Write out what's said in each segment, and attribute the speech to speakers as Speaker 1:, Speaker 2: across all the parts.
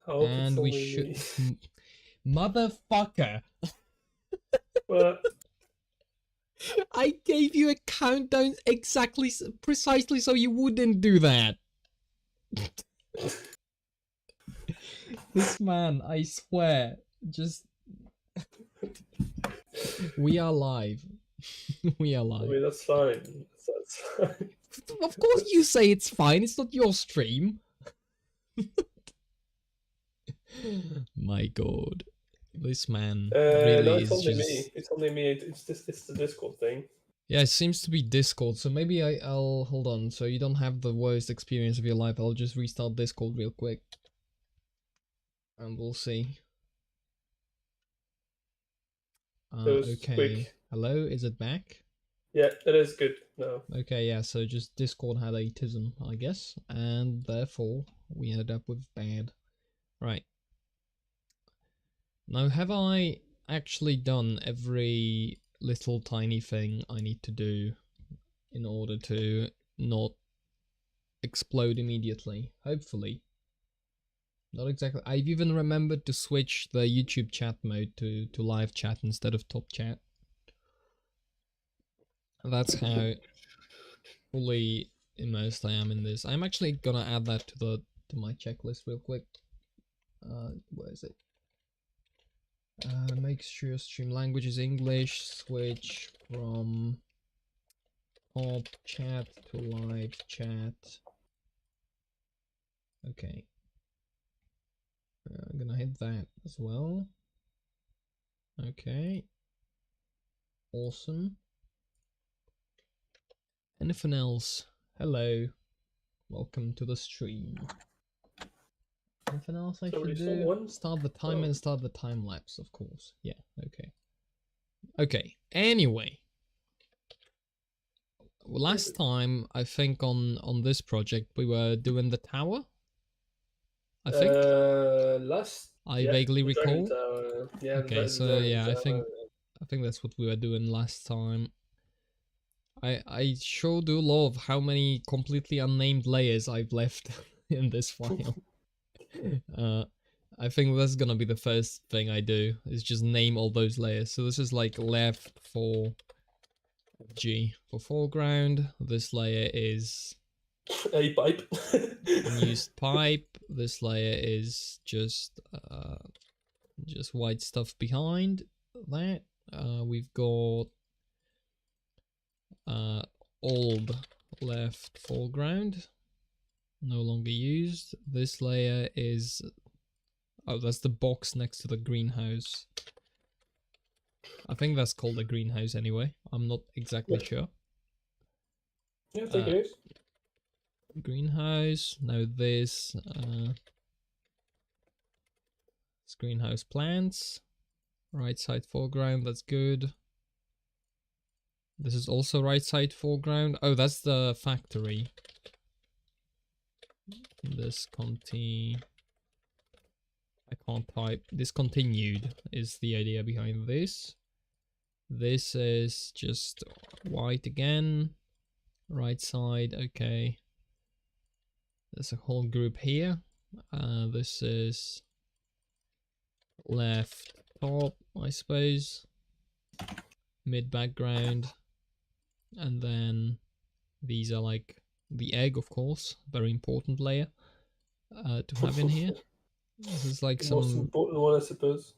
Speaker 1: I hope it's
Speaker 2: And we
Speaker 1: only
Speaker 2: should...
Speaker 1: me.
Speaker 2: Motherfucker!
Speaker 1: But
Speaker 2: I gave you a countdown exactly, precisely so you wouldn't do that. This man, I swear, just... We are live. We are
Speaker 1: I
Speaker 2: live.
Speaker 1: mean, that's fine. That's fine.
Speaker 2: Of course you say it's fine, it's not your stream. My god. This man
Speaker 1: No,
Speaker 2: really
Speaker 1: it's
Speaker 2: is
Speaker 1: only
Speaker 2: just...
Speaker 1: me. It's only me. It's the Discord thing.
Speaker 2: Yeah, it seems to be Discord, so maybe I'll... Hold on, so you don't have the worst experience of your life, I'll just restart Discord real quick. And we'll see.
Speaker 1: It was
Speaker 2: Okay.
Speaker 1: quick.
Speaker 2: Hello, is it back?
Speaker 1: Yeah, it is good now.
Speaker 2: Okay, yeah, so just Discord had autism, I guess, and therefore we ended up with bad. Right. Now, have I actually done every little tiny thing I need to do in order to not explode immediately? Hopefully. Not exactly. I've even remembered to switch the YouTube chat mode to live chat instead of top chat. That's how fully immersed I am in this. I'm actually gonna add that to my checklist real quick. Where is it? Make sure stream language is English. Switch from top chat to live chat. Okay. I'm gonna hit that as well. Okay. Awesome. Anything else? Hello. Welcome to the stream. Anything else I should do? Start the time and start the time lapse, of course. Yeah, okay. Okay, anyway. Last time, I think on this project, we were doing the tower. I think. I vaguely recall.
Speaker 1: Yeah,
Speaker 2: okay, so yeah, I think that's what we were doing last time. I showed you a lot of how many completely unnamed layers I've left in this file. I think that's gonna be the first thing I do, is just name all those layers. So this is like left for G for foreground. This layer is
Speaker 1: a pipe.
Speaker 2: unused pipe. This layer is just white stuff behind that. We've got old left foreground, no longer used. This layer is, oh, that's the box next to the greenhouse. I think that's called a greenhouse anyway. I'm not exactly sure.
Speaker 1: Yeah, I think it is.
Speaker 2: Greenhouse. Now this greenhouse plants. Right side foreground, that's good. This is also right side foreground. Oh, that's the factory. I can't type. Discontinued is the idea behind this. This is just white again. Right side, okay. There's a whole group here. This is left top, I suppose. Mid background. And then these are like the egg, of course. Very important layer to have in here. This is like
Speaker 1: the most important one, I suppose.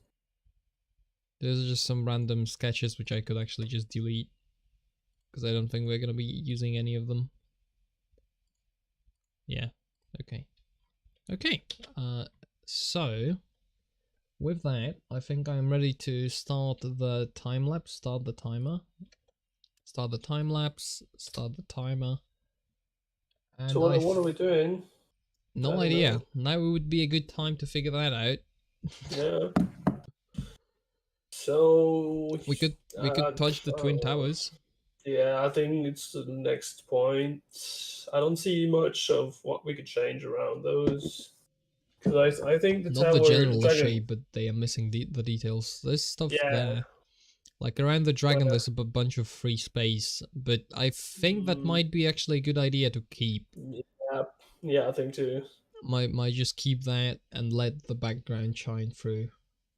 Speaker 2: Those are just some random sketches which I could actually just delete, because I don't think we're gonna be using any of them. Yeah. Okay. Okay. So with that, I think I'm ready to start the time lapse. Start the timer. Start the time lapse. Start the timer.
Speaker 1: And so what are we doing?
Speaker 2: No idea. Now would be a good time to figure that out.
Speaker 1: Yeah. So
Speaker 2: we could touch the Twin Towers.
Speaker 1: Yeah, I think it's the next point. I don't see much of what we could change around those. Because I think the
Speaker 2: not
Speaker 1: tower,
Speaker 2: the general shape, but they are missing the details. There's stuff there. Like around the dragon, there's a bunch of free space, but I think that might be actually a good idea to keep.
Speaker 1: Yeah, I think too.
Speaker 2: might just keep that and let the background shine through.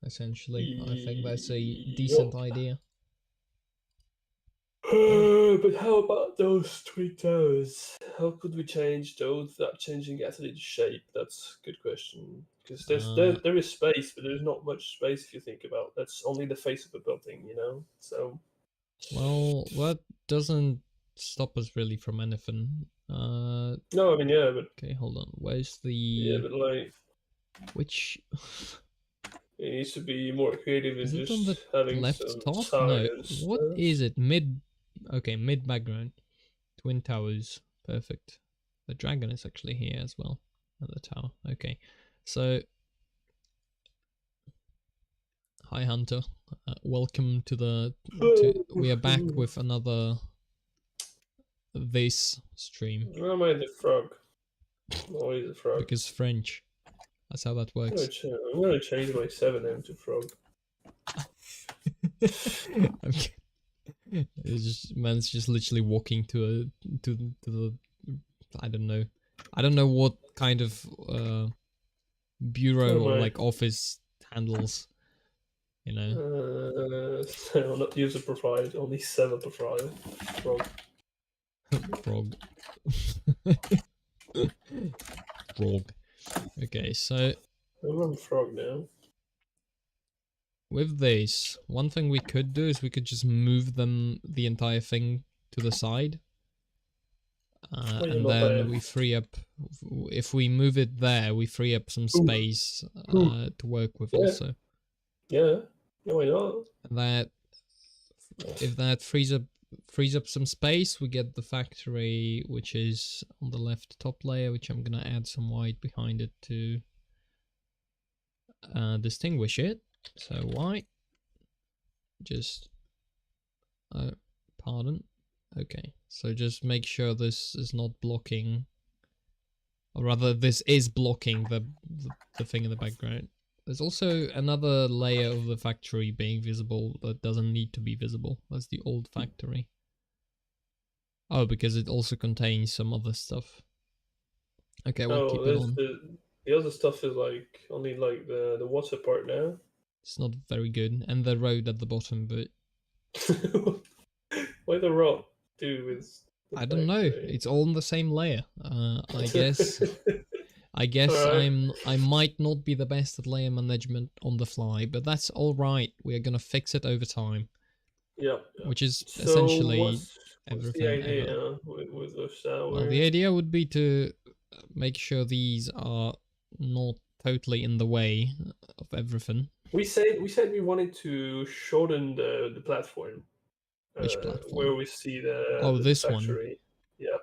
Speaker 2: Essentially, I think that's a decent idea.
Speaker 1: But how about those twin towers? How could we change those without changing actually the shape? That's a good question. Because there is space, but there's not much space if you think about. That's only the face of a building, you know. So.
Speaker 2: Well, that doesn't stop us really from anything.
Speaker 1: No, I mean yeah, but.
Speaker 2: Okay, hold on. Where's the?
Speaker 1: Yeah, but like.
Speaker 2: Which?
Speaker 1: It needs to be more creative than
Speaker 2: Is it
Speaker 1: just
Speaker 2: on the
Speaker 1: having
Speaker 2: left
Speaker 1: some
Speaker 2: top? No.
Speaker 1: science.
Speaker 2: What is it? Mid. Okay, mid background. Twin towers. Perfect. The dragon is actually here as well. At the tower. Okay. So. Hi Hunter. Welcome to the. We are back with another. This stream.
Speaker 1: Why am I the frog? Why is the frog?
Speaker 2: Because French. That's how that works.
Speaker 1: I'm gonna change my 7M to frog.
Speaker 2: Okay. It's just, man's just literally walking to the I don't know what kind of bureau or like office handles, you know.
Speaker 1: No, not user profile, only 7 profile. Frog.
Speaker 2: Frog. Frog. Okay, so
Speaker 1: I'm on frog now.
Speaker 2: With this, one thing we could do is we could just move the entire thing to the side. And then we free up, if we move it there, we free up some space to work with also.
Speaker 1: Yeah, why not?
Speaker 2: And that, if that frees up some space, we get the factory, which is on the left top layer, which I'm gonna add some white behind it to distinguish it. So white, just, pardon, okay, so just make sure this is not blocking, or rather this is blocking the thing in the background. There's also another layer of the factory being visible that doesn't need to be visible. That's the old factory. Oh, because it also contains some other stuff. Okay, we'll keep it on.
Speaker 1: The other stuff is like only like the water part now.
Speaker 2: It's not very good, and the road at the bottom, but
Speaker 1: what the rock do with?
Speaker 2: I don't know. It's all in the same layer. I guess. I guess right. I might not be the best at layer management on the fly, but that's all right. We are gonna fix it over time.
Speaker 1: Yeah.
Speaker 2: Which is essentially
Speaker 1: what's
Speaker 2: everything.
Speaker 1: The idea with the shower?
Speaker 2: Well, the idea would be to make sure these are not totally in the way of everything.
Speaker 1: We said we wanted to shorten the platform.
Speaker 2: Which platform?
Speaker 1: Where we see the
Speaker 2: this
Speaker 1: factory.
Speaker 2: One. Yep.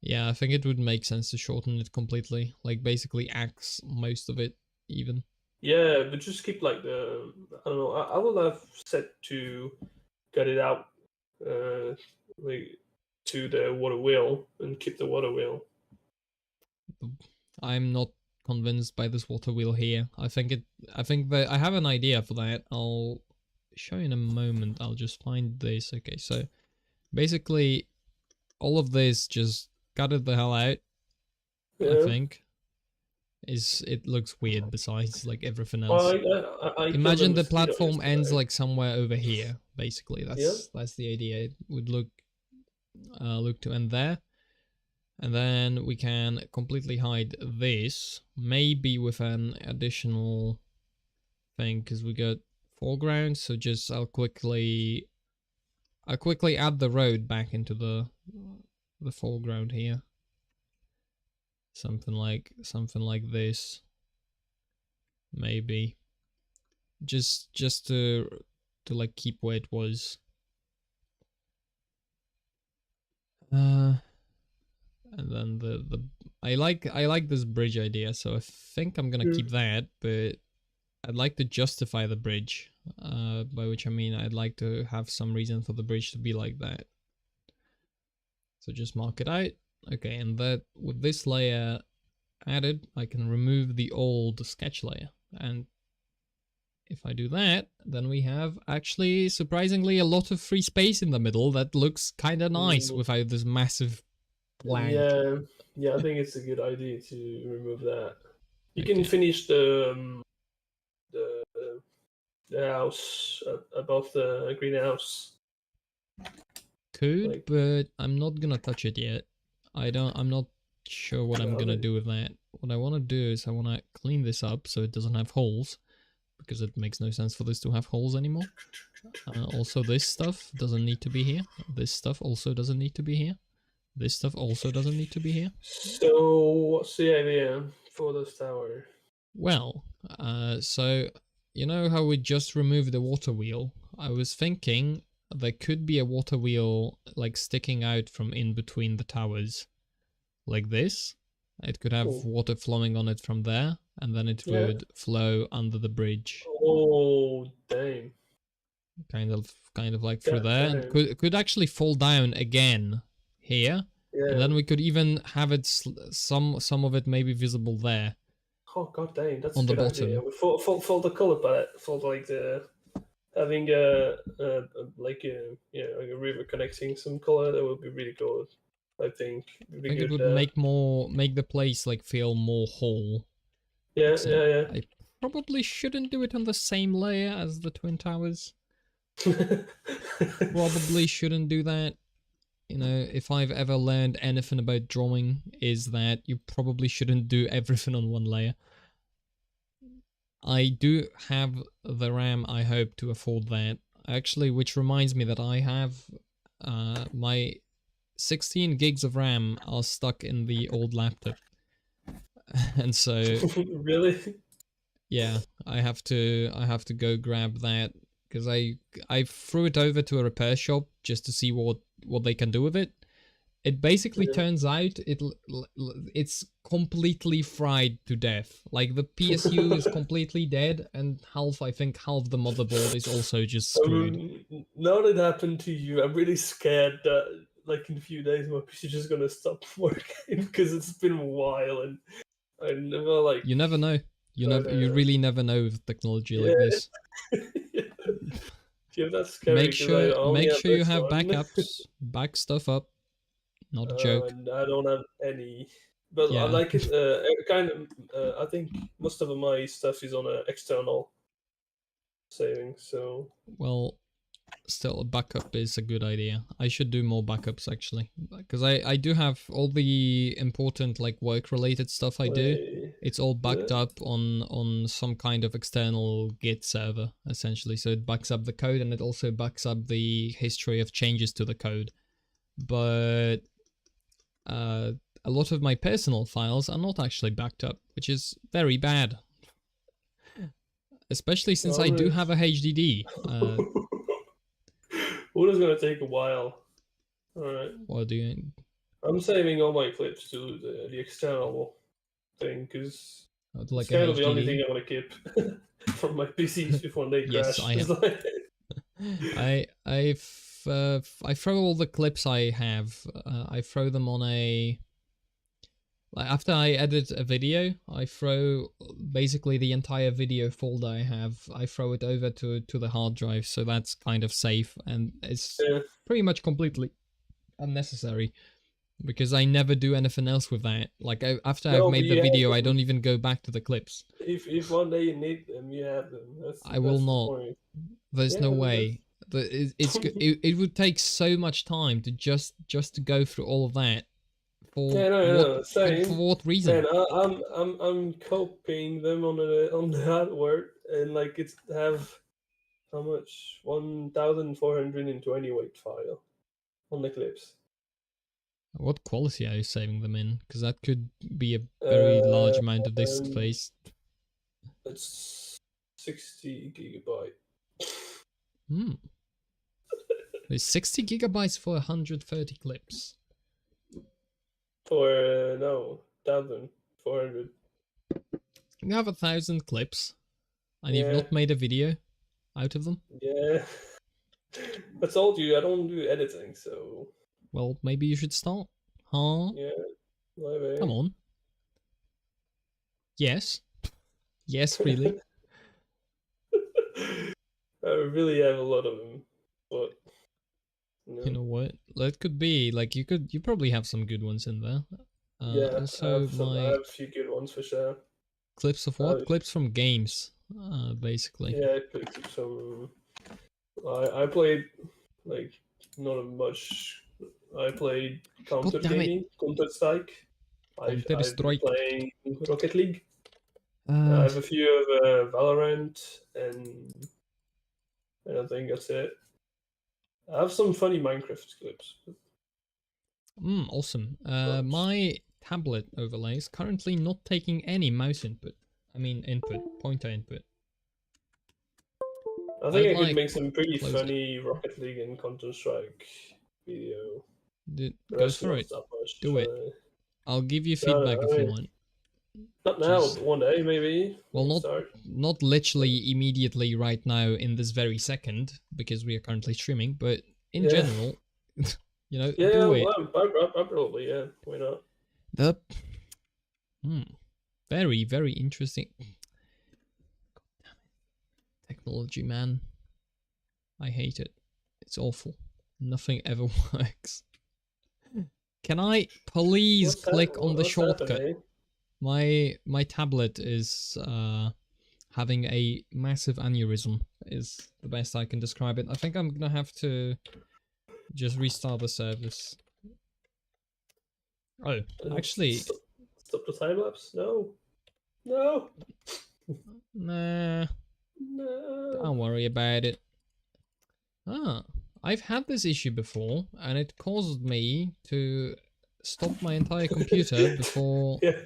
Speaker 2: Yeah, I think it would make sense to shorten it completely. Like basically axe most of it even.
Speaker 1: Yeah, but just keep like I don't know. I would have set to cut it out like to the water wheel and keep the water wheel.
Speaker 2: I'm not convinced by this water wheel here. I think that I have an idea for that. I'll show you in a moment. I'll just find this. Okay, so basically all of this just cut it the hell out. Yeah. I think it looks weird besides like everything else. I imagine the platform ends like somewhere over here. Basically, that's the idea. It would look to end there. And then we can completely hide this, maybe with an additional thing, because we got foreground. So just I'll quickly add the road back into the foreground here. Something like this, maybe. Just to like keep where it was. And then I like this bridge idea, so I think I'm gonna keep that, but I'd like to justify the bridge, by which I mean I'd like to have some reason for the bridge to be like that. So just mark it out. Okay, and that with this layer added, I can remove the old sketch layer, and if I do that, then we have actually surprisingly a lot of free space in the middle that looks kind of nice without this massive blank.
Speaker 1: Yeah, I think it's a good idea to remove that. You
Speaker 2: Okay.
Speaker 1: can finish the the house above the greenhouse.
Speaker 2: Could,
Speaker 1: Like,
Speaker 2: but I'm not gonna touch it yet. I'm not sure what I'm
Speaker 1: I
Speaker 2: gonna
Speaker 1: think,
Speaker 2: do with that. What I wanna do is I wanna clean this up so it doesn't have holes, because it makes no sense for this to have holes anymore. Also, this stuff doesn't need to be here. This stuff also doesn't need to be here. This stuff also doesn't need to be here.
Speaker 1: so what's the idea for this tower?
Speaker 2: Well, so you know how we just removed the water wheel? I was thinking there could be a water wheel like sticking out from in between the towers, like this. It could have
Speaker 1: Oh,
Speaker 2: water flowing on it from there, and then it
Speaker 1: yeah.
Speaker 2: would flow under the bridge,
Speaker 1: Oh, damn.
Speaker 2: kind of like through
Speaker 1: God
Speaker 2: there, and
Speaker 1: damn.
Speaker 2: could actually fall down again here, and
Speaker 1: Yeah.
Speaker 2: then we could even have it some of it maybe visible there
Speaker 1: Oh, god damn. That's a
Speaker 2: on the
Speaker 1: good idea.
Speaker 2: bottom.
Speaker 1: We for the color palette, for like the having like like a river connecting some color, that would be really cool. I think
Speaker 2: I
Speaker 1: would be
Speaker 2: think it
Speaker 1: good.
Speaker 2: would make the place like feel more whole.
Speaker 1: Yeah,
Speaker 2: Except
Speaker 1: yeah,
Speaker 2: I probably shouldn't do it on the same layer as the Twin Towers.
Speaker 1: yeah.
Speaker 2: Probably shouldn't do that. You know, if I've ever learned anything about drawing, is that you probably shouldn't do everything on one layer. I do have the RAM, I hope, to afford that. Actually, which reminds me that I have my 16 gigs of RAM are stuck in the old laptop. And so
Speaker 1: Really?
Speaker 2: yeah, I have to go grab that because I threw it over to a repair shop just to see what they can do with it. It basically
Speaker 1: Yeah.
Speaker 2: turns out it's completely fried to death. Like the PSU is completely dead, and I think half the motherboard is also just screwed.
Speaker 1: Now that happened to you, I'm really scared that like in a few days my PC is just gonna stop working because it's been a while and I never like
Speaker 2: You never know. You
Speaker 1: try
Speaker 2: really never know with technology like
Speaker 1: yeah.
Speaker 2: this.
Speaker 1: Yeah, that's scary because I only
Speaker 2: Make
Speaker 1: have
Speaker 2: sure you
Speaker 1: this
Speaker 2: have
Speaker 1: one.
Speaker 2: backups, back stuff up. Not a joke.
Speaker 1: And I don't have any. But I
Speaker 2: Yeah.
Speaker 1: like it. Kind of. I think most of my stuff is on an external saving. So
Speaker 2: Well, still a backup is a good idea. I should do more backups actually, because I do have all the important like work related stuff I do. It's all backed
Speaker 1: yeah.
Speaker 2: up on some kind of external Git server essentially. So it backs up the code and it also backs up the history of changes to the code. But a lot of my personal files are not actually backed up, which is very bad. Especially since I do have a HDD.
Speaker 1: Well, it's gonna take a while. All right.
Speaker 2: What do you?
Speaker 1: I'm saving all my clips to the external thing because it's
Speaker 2: Like a
Speaker 1: kind of the only
Speaker 2: HDD?
Speaker 1: thing I want to keep from my PCs before they
Speaker 2: Yes,
Speaker 1: crash.
Speaker 2: I have. I throw all the clips I have. I throw them on a. Like after I edit a video, I throw basically the entire video folder I have. I throw it over to the hard drive, so that's kind of safe and it's
Speaker 1: Yeah.
Speaker 2: pretty much completely unnecessary because I never do anything else with that. Like after I've
Speaker 1: No, but
Speaker 2: made the
Speaker 1: you
Speaker 2: video,
Speaker 1: have
Speaker 2: I
Speaker 1: them.
Speaker 2: don't even go back to the clips.
Speaker 1: If one day you need them, you have them.
Speaker 2: I will
Speaker 1: That's the
Speaker 2: not.
Speaker 1: point.
Speaker 2: There's no
Speaker 1: Yeah,
Speaker 2: way. It would take so much time to just to go through all of that for
Speaker 1: yeah,
Speaker 2: what
Speaker 1: no,
Speaker 2: for
Speaker 1: same.
Speaker 2: what reason?
Speaker 1: Man, I'm copying them on the hardware and like it's have how much 1,420 weight file on the clips.
Speaker 2: What quality are you saving them in? Because that could be a very large
Speaker 1: Uh,
Speaker 2: amount of disk
Speaker 1: um,
Speaker 2: space.
Speaker 1: it's 60 gigabyte.
Speaker 2: Hmm. There's 60 gigabytes for 130 clips.
Speaker 1: For no 1,400.
Speaker 2: You have 1,000 clips, and you've
Speaker 1: Yeah,
Speaker 2: not made a video out of them.
Speaker 1: yeah. I told you I don't do editing, so
Speaker 2: Well, maybe you should start. Huh?
Speaker 1: yeah,
Speaker 2: Come
Speaker 1: maybe.
Speaker 2: on. Yes. Yes, really.
Speaker 1: I really have a lot of them, but
Speaker 2: You know what? That could be like you probably have some good ones in there.
Speaker 1: Yeah,
Speaker 2: Also
Speaker 1: I
Speaker 2: my
Speaker 1: have a few good ones for sure.
Speaker 2: clips of what? Clips from games, basically.
Speaker 1: Yeah, clips some. I played like not much. I played
Speaker 2: God
Speaker 1: Counter
Speaker 2: damn it!
Speaker 1: Gaming, Counter Strike.
Speaker 2: Counter
Speaker 1: I've been
Speaker 2: Strike.
Speaker 1: playing Rocket League. I
Speaker 2: Uh,
Speaker 1: have a few of Valorant, and I think that's it. I have some funny Minecraft clips.
Speaker 2: awesome.
Speaker 1: But
Speaker 2: My tablet overlay is currently not taking any mouse input. I mean pointer input.
Speaker 1: I think
Speaker 2: I'd
Speaker 1: I could
Speaker 2: like
Speaker 1: make some pretty
Speaker 2: close it.
Speaker 1: funny Rocket League and Counter Strike video. The
Speaker 2: Goes
Speaker 1: rest
Speaker 2: for
Speaker 1: not
Speaker 2: it.
Speaker 1: that much.
Speaker 2: Do it. I'll give you
Speaker 1: No,
Speaker 2: feedback if
Speaker 1: I
Speaker 2: you
Speaker 1: mean,
Speaker 2: want.
Speaker 1: not now,
Speaker 2: Just
Speaker 1: but one day maybe.
Speaker 2: well,
Speaker 1: We can start.
Speaker 2: not literally immediately right now in this very second because we are currently streaming, but in
Speaker 1: Yeah.
Speaker 2: general, you know,
Speaker 1: Yeah,
Speaker 2: do it.
Speaker 1: well, I'm probably, yeah. Why not?
Speaker 2: The very very interesting. Technology, man. I hate it. It's awful. Nothing ever works. Can I please click on the
Speaker 1: What's
Speaker 2: shortcut?
Speaker 1: happening?
Speaker 2: My tablet is having a massive aneurysm is the best I can describe it. I think I'm gonna have to just restart the service. Oh, actually,
Speaker 1: Stop the time lapse? No. No.
Speaker 2: nah,
Speaker 1: No.
Speaker 2: don't worry about it. Ah, I've had this issue before, and it caused me to stop my entire computer before
Speaker 1: Yeah.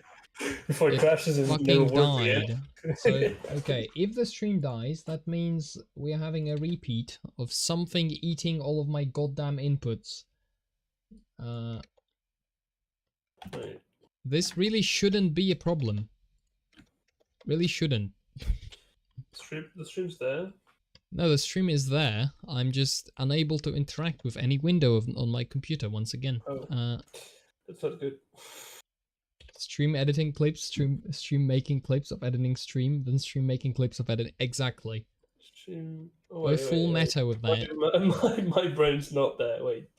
Speaker 1: Before it
Speaker 2: it
Speaker 1: crashes and never
Speaker 2: fucking
Speaker 1: works again.
Speaker 2: died. So, okay, if the stream dies, that means we're having a repeat of something eating all of my goddamn inputs.
Speaker 1: Right.
Speaker 2: This really shouldn't be a problem. Really shouldn't.
Speaker 1: The stream's there.
Speaker 2: No, the stream is there. I'm just unable to interact with any window on my computer once again.
Speaker 1: Oh. That's not good.
Speaker 2: Stream editing clips, stream making clips of editing stream, then stream making clips of editing. Exactly.
Speaker 1: Stream. Oh,
Speaker 2: Go full meta with that.
Speaker 1: My brain's not there. Wait.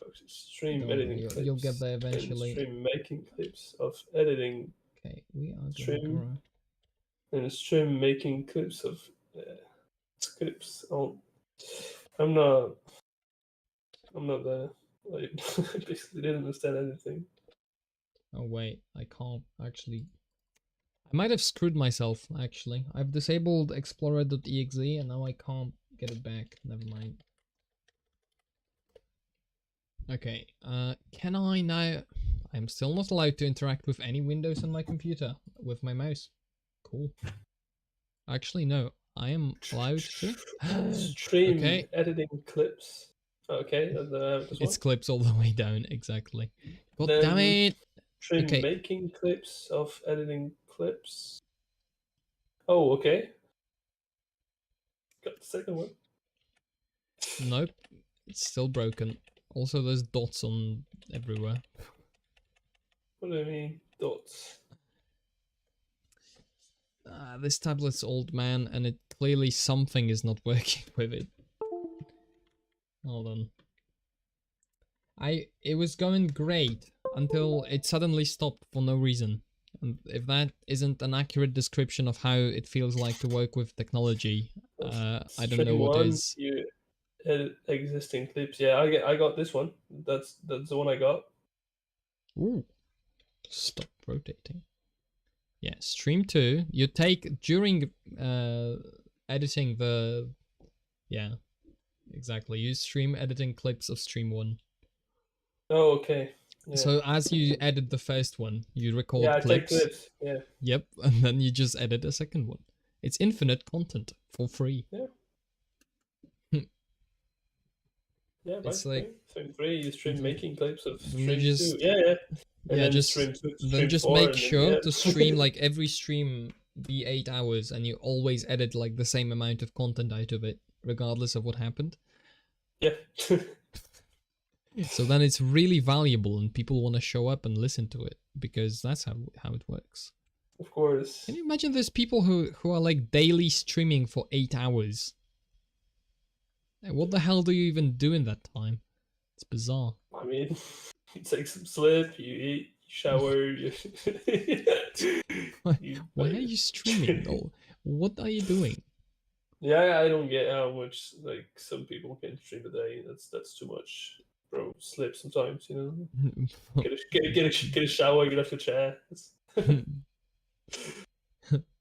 Speaker 1: Folks, stream
Speaker 2: Don't
Speaker 1: editing
Speaker 2: worry,
Speaker 1: clips.
Speaker 2: you'll get there
Speaker 1: And
Speaker 2: eventually.
Speaker 1: stream making clips of editing.
Speaker 2: Okay, we are gonna
Speaker 1: Stream.
Speaker 2: grow.
Speaker 1: And stream making clips of clips. Oh, I'm not there. Like, I basically didn't understand anything.
Speaker 2: Oh wait, I can't actually. I might have screwed myself actually. I've disabled explorer.exe and now I can't get it back. Never mind. Okay, can I now... I'm still not allowed to interact with any windows on my computer with my mouse. Cool. Actually, no. I am allowed to.
Speaker 1: Stream
Speaker 2: Okay.
Speaker 1: editing clips. Okay,
Speaker 2: It's clips all the way down, exactly. God
Speaker 1: Then
Speaker 2: damn it!
Speaker 1: Stream
Speaker 2: Okay.
Speaker 1: making clips of editing clips. Oh, okay. Got the second one.
Speaker 2: Nope. It's still broken. Also, there's dots on everywhere.
Speaker 1: What do I mean? Dots.
Speaker 2: This tablet's old, man, and it clearly something is not working with it. Hold on. It was going great until it suddenly stopped for no reason. And if that isn't an accurate description of how it feels like to work with technology, I don't know what is.
Speaker 1: You edit existing clips. Yeah, I got this one. That's the one I got.
Speaker 2: Ooh. Stop rotating. Yeah, stream 2. You take during editing the... Yeah, exactly. You stream editing clips of stream 1.
Speaker 1: Oh, okay. Yeah.
Speaker 2: So as you edit the first one, you record clips.
Speaker 1: Take clips. Yeah.
Speaker 2: Yep, and then you just edit a second one. It's infinite content for free.
Speaker 1: Yeah. Yeah,
Speaker 2: it's like
Speaker 1: stream 3, you stream making clips of stream
Speaker 2: just,
Speaker 1: 2. Yeah. And
Speaker 2: yeah,
Speaker 1: then stream 2,
Speaker 2: then just
Speaker 1: 4,
Speaker 2: make sure
Speaker 1: yeah.
Speaker 2: to stream like every stream be 8 hours, and you always edit like the same amount of content out of it, regardless of what happened.
Speaker 1: Yeah.
Speaker 2: So then it's really valuable, and people want to show up and listen to it because that's how it works.
Speaker 1: Of course.
Speaker 2: Can you imagine there's people who are like daily streaming for 8 hours? What the hell do you even do in that time? bizarre.
Speaker 1: I mean, you take some sleep, you eat, you shower, you.
Speaker 2: Why are you streaming? Oh, what are you doing?
Speaker 1: Yeah, I don't get how much like some people can stream a day. That's too much, bro. Sleep sometimes, you know. Get a shower, get off your chair.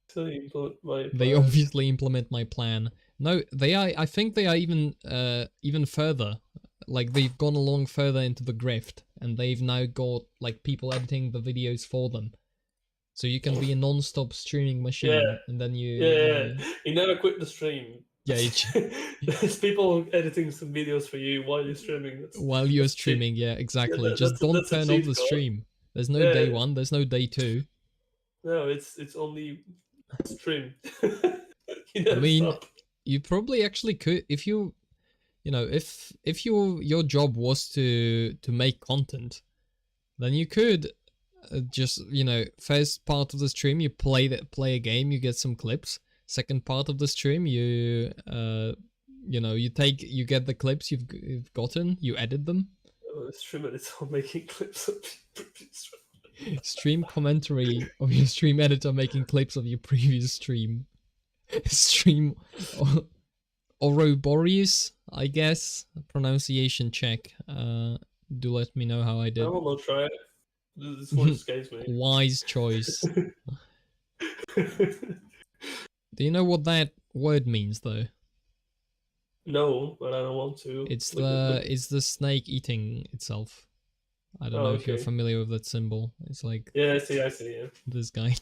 Speaker 1: So you implement my
Speaker 2: They
Speaker 1: plan.
Speaker 2: obviously implement my plan. No, they are. I think they are even further. Like they've gone along further into the grift, and they've now got like people editing the videos for them. So you can be a non-stop streaming machine,
Speaker 1: Yeah,
Speaker 2: and then
Speaker 1: yeah. You never quit the stream.
Speaker 2: yeah,
Speaker 1: There's people editing some videos for you while you're streaming.
Speaker 2: while you're
Speaker 1: That's cheap.
Speaker 2: streaming, yeah, exactly.
Speaker 1: Yeah,
Speaker 2: Just don't
Speaker 1: that's a
Speaker 2: turn off
Speaker 1: cheat
Speaker 2: the
Speaker 1: code.
Speaker 2: stream. There's no
Speaker 1: Yeah.
Speaker 2: day one. There's no day two.
Speaker 1: No, it's only stream. You
Speaker 2: I
Speaker 1: never
Speaker 2: mean,
Speaker 1: stop.
Speaker 2: you probably actually could if you know if your job was to make content, then you could just first part of the stream you play a game, you get some clips. Second part of the stream you you get the clips you've gotten, you edit them.
Speaker 1: Oh, stream it's all making clips of
Speaker 2: Stream commentary of your stream editor making clips of your previous stream. Stream Ouroboros, I guess. Pronunciation check. Do let me know how I did.
Speaker 1: I will not try it. This one escapes me.
Speaker 2: Wise choice. Do you know what that word means, though?
Speaker 1: No, but I don't want to.
Speaker 2: It's
Speaker 1: Look.
Speaker 2: it's the snake eating itself. I don't
Speaker 1: Oh,
Speaker 2: know if you're
Speaker 1: okay.
Speaker 2: familiar with that symbol. It's like
Speaker 1: Yeah, I see, yeah.
Speaker 2: this guy.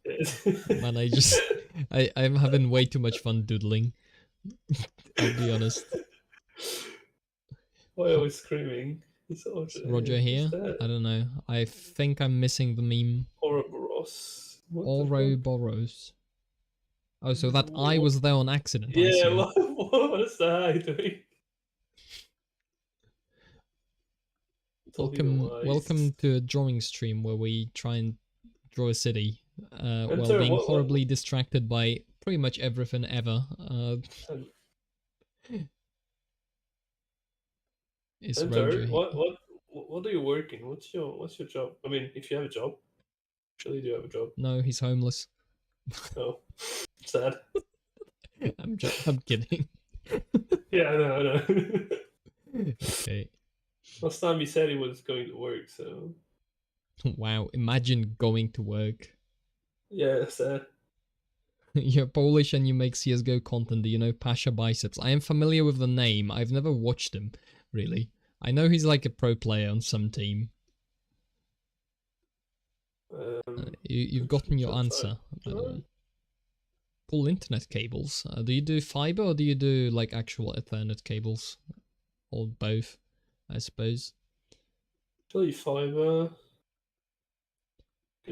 Speaker 1: Yes.
Speaker 2: Man, I'm having way too much fun doodling. I'll be honest.
Speaker 1: Why are we screaming?
Speaker 2: Is Roger here?
Speaker 1: That?
Speaker 2: I don't know. I think I'm missing the meme.
Speaker 1: Ouroboros.
Speaker 2: Ouroboros. Oh, so that I was there on accident.
Speaker 1: Yeah, what is that eye doing?
Speaker 2: Welcome to a drawing stream where we try and draw a city while
Speaker 1: Enter,
Speaker 2: being
Speaker 1: what-
Speaker 2: horribly distracted by pretty much everything ever. It's Roger.
Speaker 1: What are you working? What's your job? I mean, if you have a job, surely you do have a job.
Speaker 2: No, he's homeless.
Speaker 1: Oh, sad.
Speaker 2: I'm kidding.
Speaker 1: Yeah, I know.
Speaker 2: Okay.
Speaker 1: Last time he said he was going to work, so
Speaker 2: Wow, imagine going to work.
Speaker 1: yeah, sad.
Speaker 2: You're Polish and you make CSGO content. Do you know Pasha Biceps? I am familiar with the name. I've never watched him, really. I know he's like a pro player on some team. You've gotten your answer. Pull internet cables. Do you do fiber or do you do like actual Ethernet cables? Or both, I suppose.
Speaker 1: Probably fiber.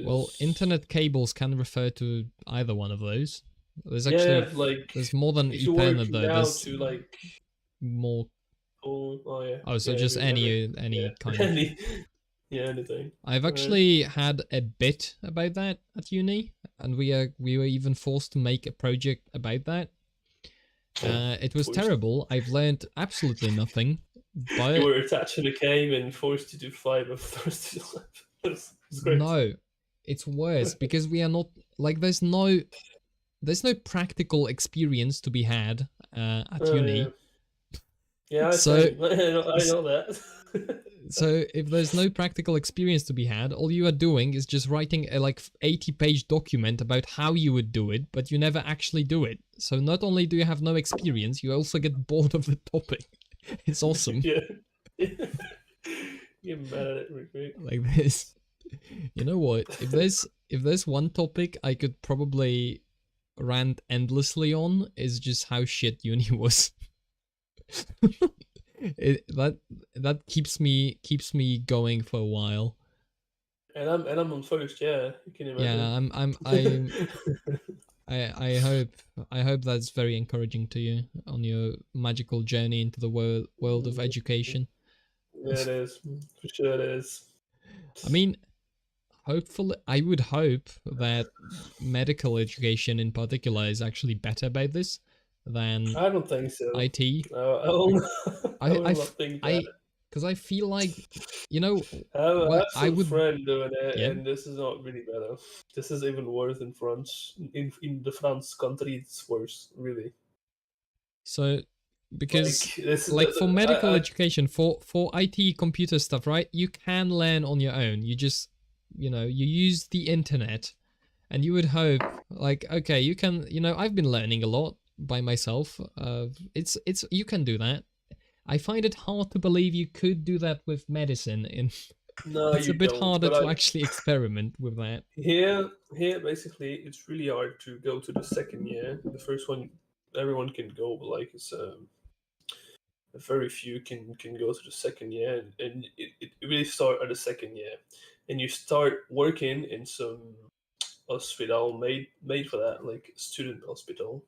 Speaker 2: Well, internet cables can refer to either one of those. There's actually there's more than Ethernet though. There's
Speaker 1: to like
Speaker 2: more.
Speaker 1: Oh yeah.
Speaker 2: Oh, so
Speaker 1: yeah,
Speaker 2: just any kind of.
Speaker 1: Anything.
Speaker 2: I've actually had a bit about that at uni, and we were even forced to make a project about that. It was terrible. I've learned absolutely nothing. But
Speaker 1: you were attached to the cave and forced to do fiber first. It's great.
Speaker 2: No, it's worse because we are not like there's no practical experience to be had at uni.
Speaker 1: Yeah, I know that.
Speaker 2: So if there's no practical experience to be had, all you are doing is just writing a like 80-page document about how you would do it, but you never actually do it. So not only do you have no experience, you also get bored of the topic. It's awesome.
Speaker 1: Yeah. You're mad at it real quick.
Speaker 2: Like this. You know what? If there's one topic I could probably rant endlessly on, is just how shit uni was. That keeps me going for a while.
Speaker 1: And I'm on first, yeah. You can imagine.
Speaker 2: Yeah, I hope that's very encouraging to you on your magical journey into the world of education.
Speaker 1: Yeah, it is. For sure it is.
Speaker 2: I mean, hopefully, I would hope that medical education in particular is actually better about this, than
Speaker 1: I don't think so.
Speaker 2: IT.
Speaker 1: I will, I will
Speaker 2: I
Speaker 1: not think that.
Speaker 2: because I feel like, you know,
Speaker 1: I
Speaker 2: well,
Speaker 1: have
Speaker 2: I
Speaker 1: some
Speaker 2: would,
Speaker 1: friend doing it,
Speaker 2: yeah.
Speaker 1: and this is not really better. This is even worse in France. In the France country, it's worse, really.
Speaker 2: So, because
Speaker 1: Like this is
Speaker 2: like for medical
Speaker 1: I
Speaker 2: education, for IT computer stuff, right? You can learn on your own. You just, you know, you use the internet, and you would hope, like, okay, you can, you know, I've been learning a lot by myself. It's you can do that. I find it hard to believe you could do that with medicine. In
Speaker 1: no,
Speaker 2: it's a
Speaker 1: you
Speaker 2: bit
Speaker 1: don't.
Speaker 2: harder
Speaker 1: But
Speaker 2: to actually experiment with that.
Speaker 1: here basically it's really hard to go to the second year. The first one everyone can go, but like it's very few can go to the second year, and it really start at the second year, and you start working in some hospital made for that, like student hospital.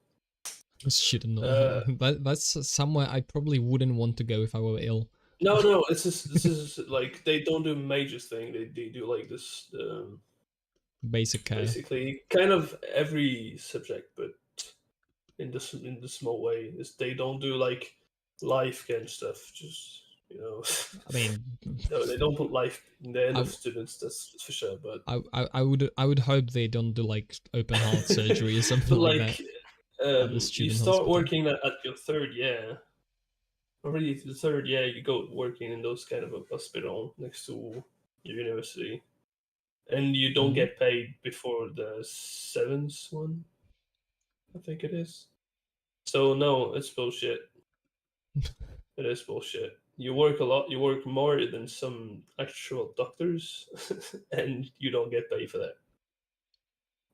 Speaker 2: Shouldn't
Speaker 1: Uh,
Speaker 2: that's somewhere I probably wouldn't want to go if I were ill.
Speaker 1: no, this is like they don't do major thing. They do like this
Speaker 2: Basic care.
Speaker 1: basically kind of every subject, but in the small way. Is they don't do like life kind of stuff. Just
Speaker 2: I mean,
Speaker 1: no, they don't put life in the end
Speaker 2: I,
Speaker 1: of students. That's for sure. But
Speaker 2: I would hope they don't do like open heart surgery or something
Speaker 1: but
Speaker 2: like that
Speaker 1: like
Speaker 2: at the
Speaker 1: you
Speaker 2: student
Speaker 1: start
Speaker 2: hospital.
Speaker 1: working at your third year. Already the third year, you go working in those kind of a hospital next to your university, and you don't
Speaker 2: Mhm.
Speaker 1: get paid before the seventh one. I think it is. So no, it's bullshit. It is bullshit. You work a lot. You work more than some actual doctors, and you don't get paid for that.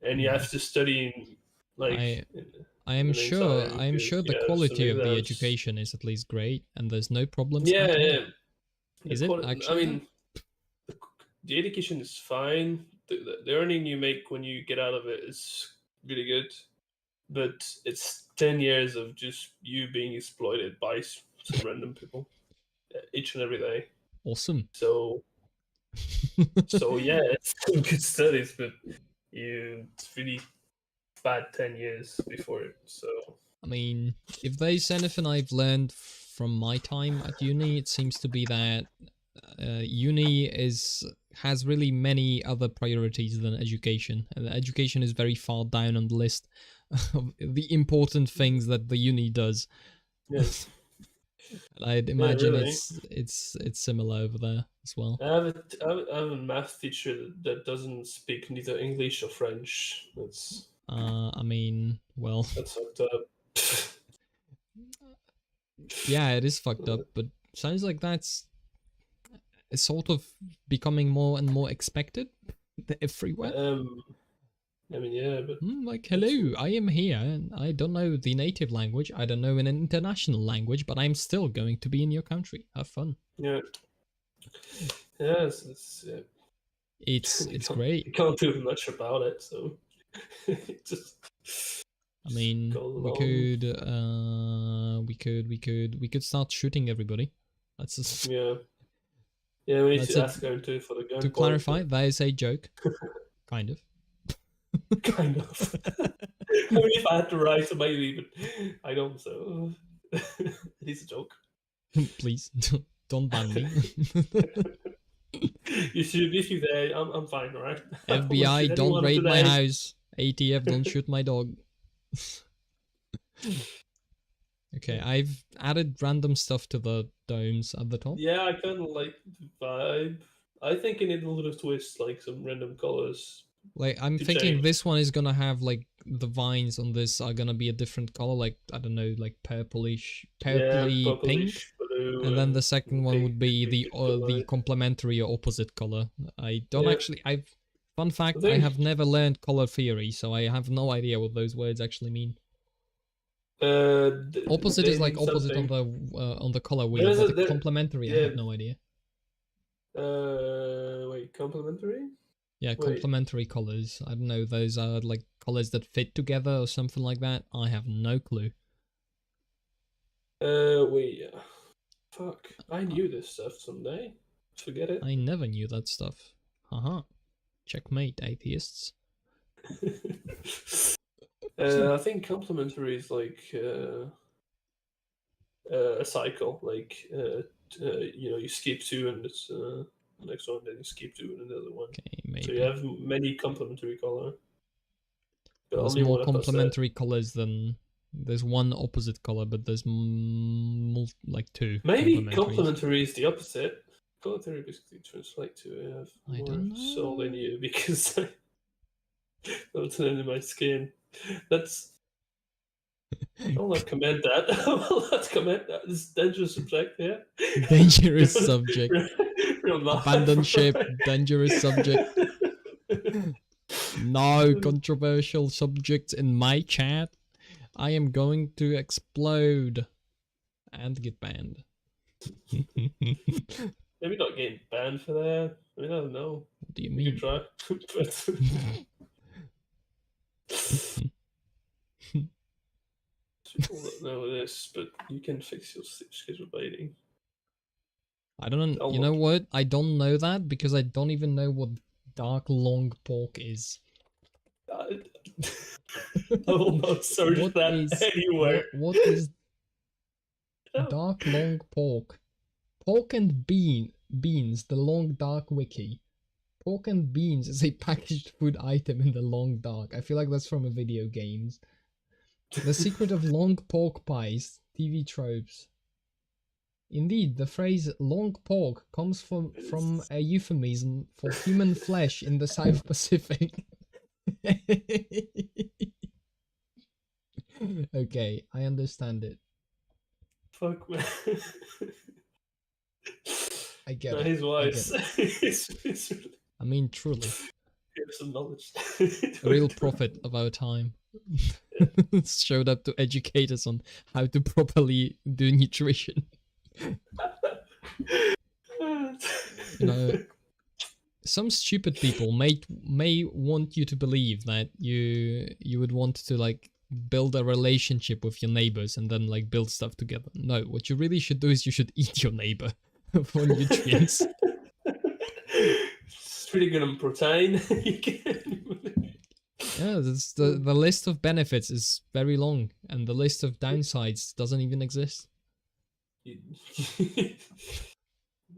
Speaker 1: And you have
Speaker 2: Well,
Speaker 1: to study like
Speaker 2: I
Speaker 1: in the
Speaker 2: I
Speaker 1: meantime
Speaker 2: am
Speaker 1: because
Speaker 2: sure
Speaker 1: you
Speaker 2: the
Speaker 1: have some
Speaker 2: quality of the
Speaker 1: exams.
Speaker 2: education is at least great, and there's no problems
Speaker 1: Yeah,
Speaker 2: at all.
Speaker 1: yeah.
Speaker 2: Is it
Speaker 1: I
Speaker 2: actually though?
Speaker 1: mean, the, the education is fine. The earning you make when you get out of it is really good, but it's 10 years of just you being exploited by some random people each and every day.
Speaker 2: Awesome.
Speaker 1: So yeah, it's some good studies, but it's really bad 10 years before it. So
Speaker 2: I mean, if there's anything I've learned from my time at uni, it seems to be that uni has really many other priorities than education, and education is very far down on the list of the important things that the uni does.
Speaker 1: yeah,
Speaker 2: And I'd
Speaker 1: yeah,
Speaker 2: imagine
Speaker 1: really.
Speaker 2: it's similar over there as well.
Speaker 1: I have a math teacher that doesn't speak neither English or French.
Speaker 2: I mean, well,
Speaker 1: That's fucked up.
Speaker 2: yeah, it is fucked up, but sounds like that's sort of becoming more and more expected everywhere.
Speaker 1: um, I mean, yeah, but
Speaker 2: Like,
Speaker 1: that's
Speaker 2: hello, I am here, and I don't know the native language, I don't know an international language, but I'm still going to be in your country. Have fun.
Speaker 1: yeah, yeah.
Speaker 2: It's great.
Speaker 1: you can't do much about it, so just
Speaker 2: I mean,
Speaker 1: go along.
Speaker 2: we could start shooting everybody. That's just,
Speaker 1: Yeah, yeah. We need
Speaker 2: that's
Speaker 1: to
Speaker 2: a
Speaker 1: ask him too for the
Speaker 2: to
Speaker 1: gunpoint,
Speaker 2: clarify.
Speaker 1: but
Speaker 2: That is a joke, kind of.
Speaker 1: kind of. I mean, if I had to write, maybe, but I don't. So it is a joke.
Speaker 2: Please don't ban me.
Speaker 1: You should if you there. I'm fine, all right. I won't
Speaker 2: FBI,
Speaker 1: shoot
Speaker 2: don't
Speaker 1: anyone
Speaker 2: raid my
Speaker 1: today.
Speaker 2: house. ATF, don't shoot my dog. Okay, I've added random stuff to the domes at the top.
Speaker 1: Yeah, I kind of like the vibe. I think it needs a little twist, like some random colors
Speaker 2: Like, I'm
Speaker 1: to
Speaker 2: thinking
Speaker 1: change.
Speaker 2: this one is gonna have, like, the vines on this are gonna be a different color, like, I don't know, like
Speaker 1: Yeah,
Speaker 2: purpley pink.
Speaker 1: purplish blue
Speaker 2: And then the
Speaker 1: and
Speaker 2: second one
Speaker 1: pink
Speaker 2: would be
Speaker 1: pink
Speaker 2: the
Speaker 1: color.
Speaker 2: complementary or opposite color. I don't
Speaker 1: Yeah,
Speaker 2: actually, fun
Speaker 1: I
Speaker 2: fact, I
Speaker 1: think
Speaker 2: have never learned color theory, so I have no idea what those words actually mean. Opposite is
Speaker 1: they
Speaker 2: like
Speaker 1: mean
Speaker 2: opposite
Speaker 1: something.
Speaker 2: on the color
Speaker 1: There
Speaker 2: wheel,
Speaker 1: is
Speaker 2: but
Speaker 1: a
Speaker 2: the
Speaker 1: there.
Speaker 2: complementary, I
Speaker 1: Yeah.
Speaker 2: have no idea.
Speaker 1: Wait, complimentary?
Speaker 2: Yeah,
Speaker 1: Wait.
Speaker 2: complementary colors. I don't know, those are like colors that fit together or something like that. I have no clue.
Speaker 1: Wait. Fuck. I
Speaker 2: I,
Speaker 1: knew this stuff someday. Forget it.
Speaker 2: I never knew that stuff. Haha. Checkmate, atheists.
Speaker 1: I think complementary is like a cycle. Like you skip two and it's the next one, then you skip two and another one.
Speaker 2: Okay,
Speaker 1: So you
Speaker 2: maybe.
Speaker 1: have many complementary color. But
Speaker 2: There's
Speaker 1: only
Speaker 2: more
Speaker 1: one of us that.
Speaker 2: complementary colors than there's one opposite color, but there's like two
Speaker 1: Maybe
Speaker 2: complementaries.
Speaker 1: complementary is the opposite. Complementary basically translate to have
Speaker 2: I
Speaker 1: more
Speaker 2: don't
Speaker 1: soul in
Speaker 2: know.
Speaker 1: you because I don't in my skin. That's. I'll not comment that. I'll not comment that. This is dangerous subject, yeah.
Speaker 2: Dangerous subject.
Speaker 1: Real life.
Speaker 2: Abandoned ship. Dangerous subject. No controversial subjects in my chat. I am going to explode and get banned.
Speaker 1: Maybe not getting banned for that. I mean, I don't know.
Speaker 2: What do you
Speaker 1: We
Speaker 2: mean?
Speaker 1: could try. But people don't know this, but you can fix your sleep schedule baiting.
Speaker 2: I don't.
Speaker 1: I'll
Speaker 2: You know
Speaker 1: look.
Speaker 2: what? I don't know that because I don't even know what dark long pork is.
Speaker 1: I will not search
Speaker 2: What
Speaker 1: that
Speaker 2: is
Speaker 1: anywhere.
Speaker 2: what is dark long pork? Pork and beans, the long dark wiki. Pork and beans is a packaged food item in the long dark. I feel like that's from a video games. The secret of long pork pies, TV tropes. Indeed, the phrase long pork comes from a euphemism for human flesh in the South Pacific. Okay, I understand it.
Speaker 1: Fuck, man.
Speaker 2: I get
Speaker 1: No,
Speaker 2: it.
Speaker 1: he's
Speaker 2: I
Speaker 1: wise.
Speaker 2: get it.
Speaker 1: He's really
Speaker 2: I mean, truly,
Speaker 1: he has some knowledge.
Speaker 2: a real prophet of our time. Showed up to educate us on how to properly do nutrition. You know, some stupid people may want you to believe that you would want to like build a relationship with your neighbors and then like build stuff together. No, what you really should do is you should eat your neighbor for nutrients.
Speaker 1: It's pretty good on protein.
Speaker 2: Yeah, the list of benefits is very long, and the list of downsides doesn't even exist.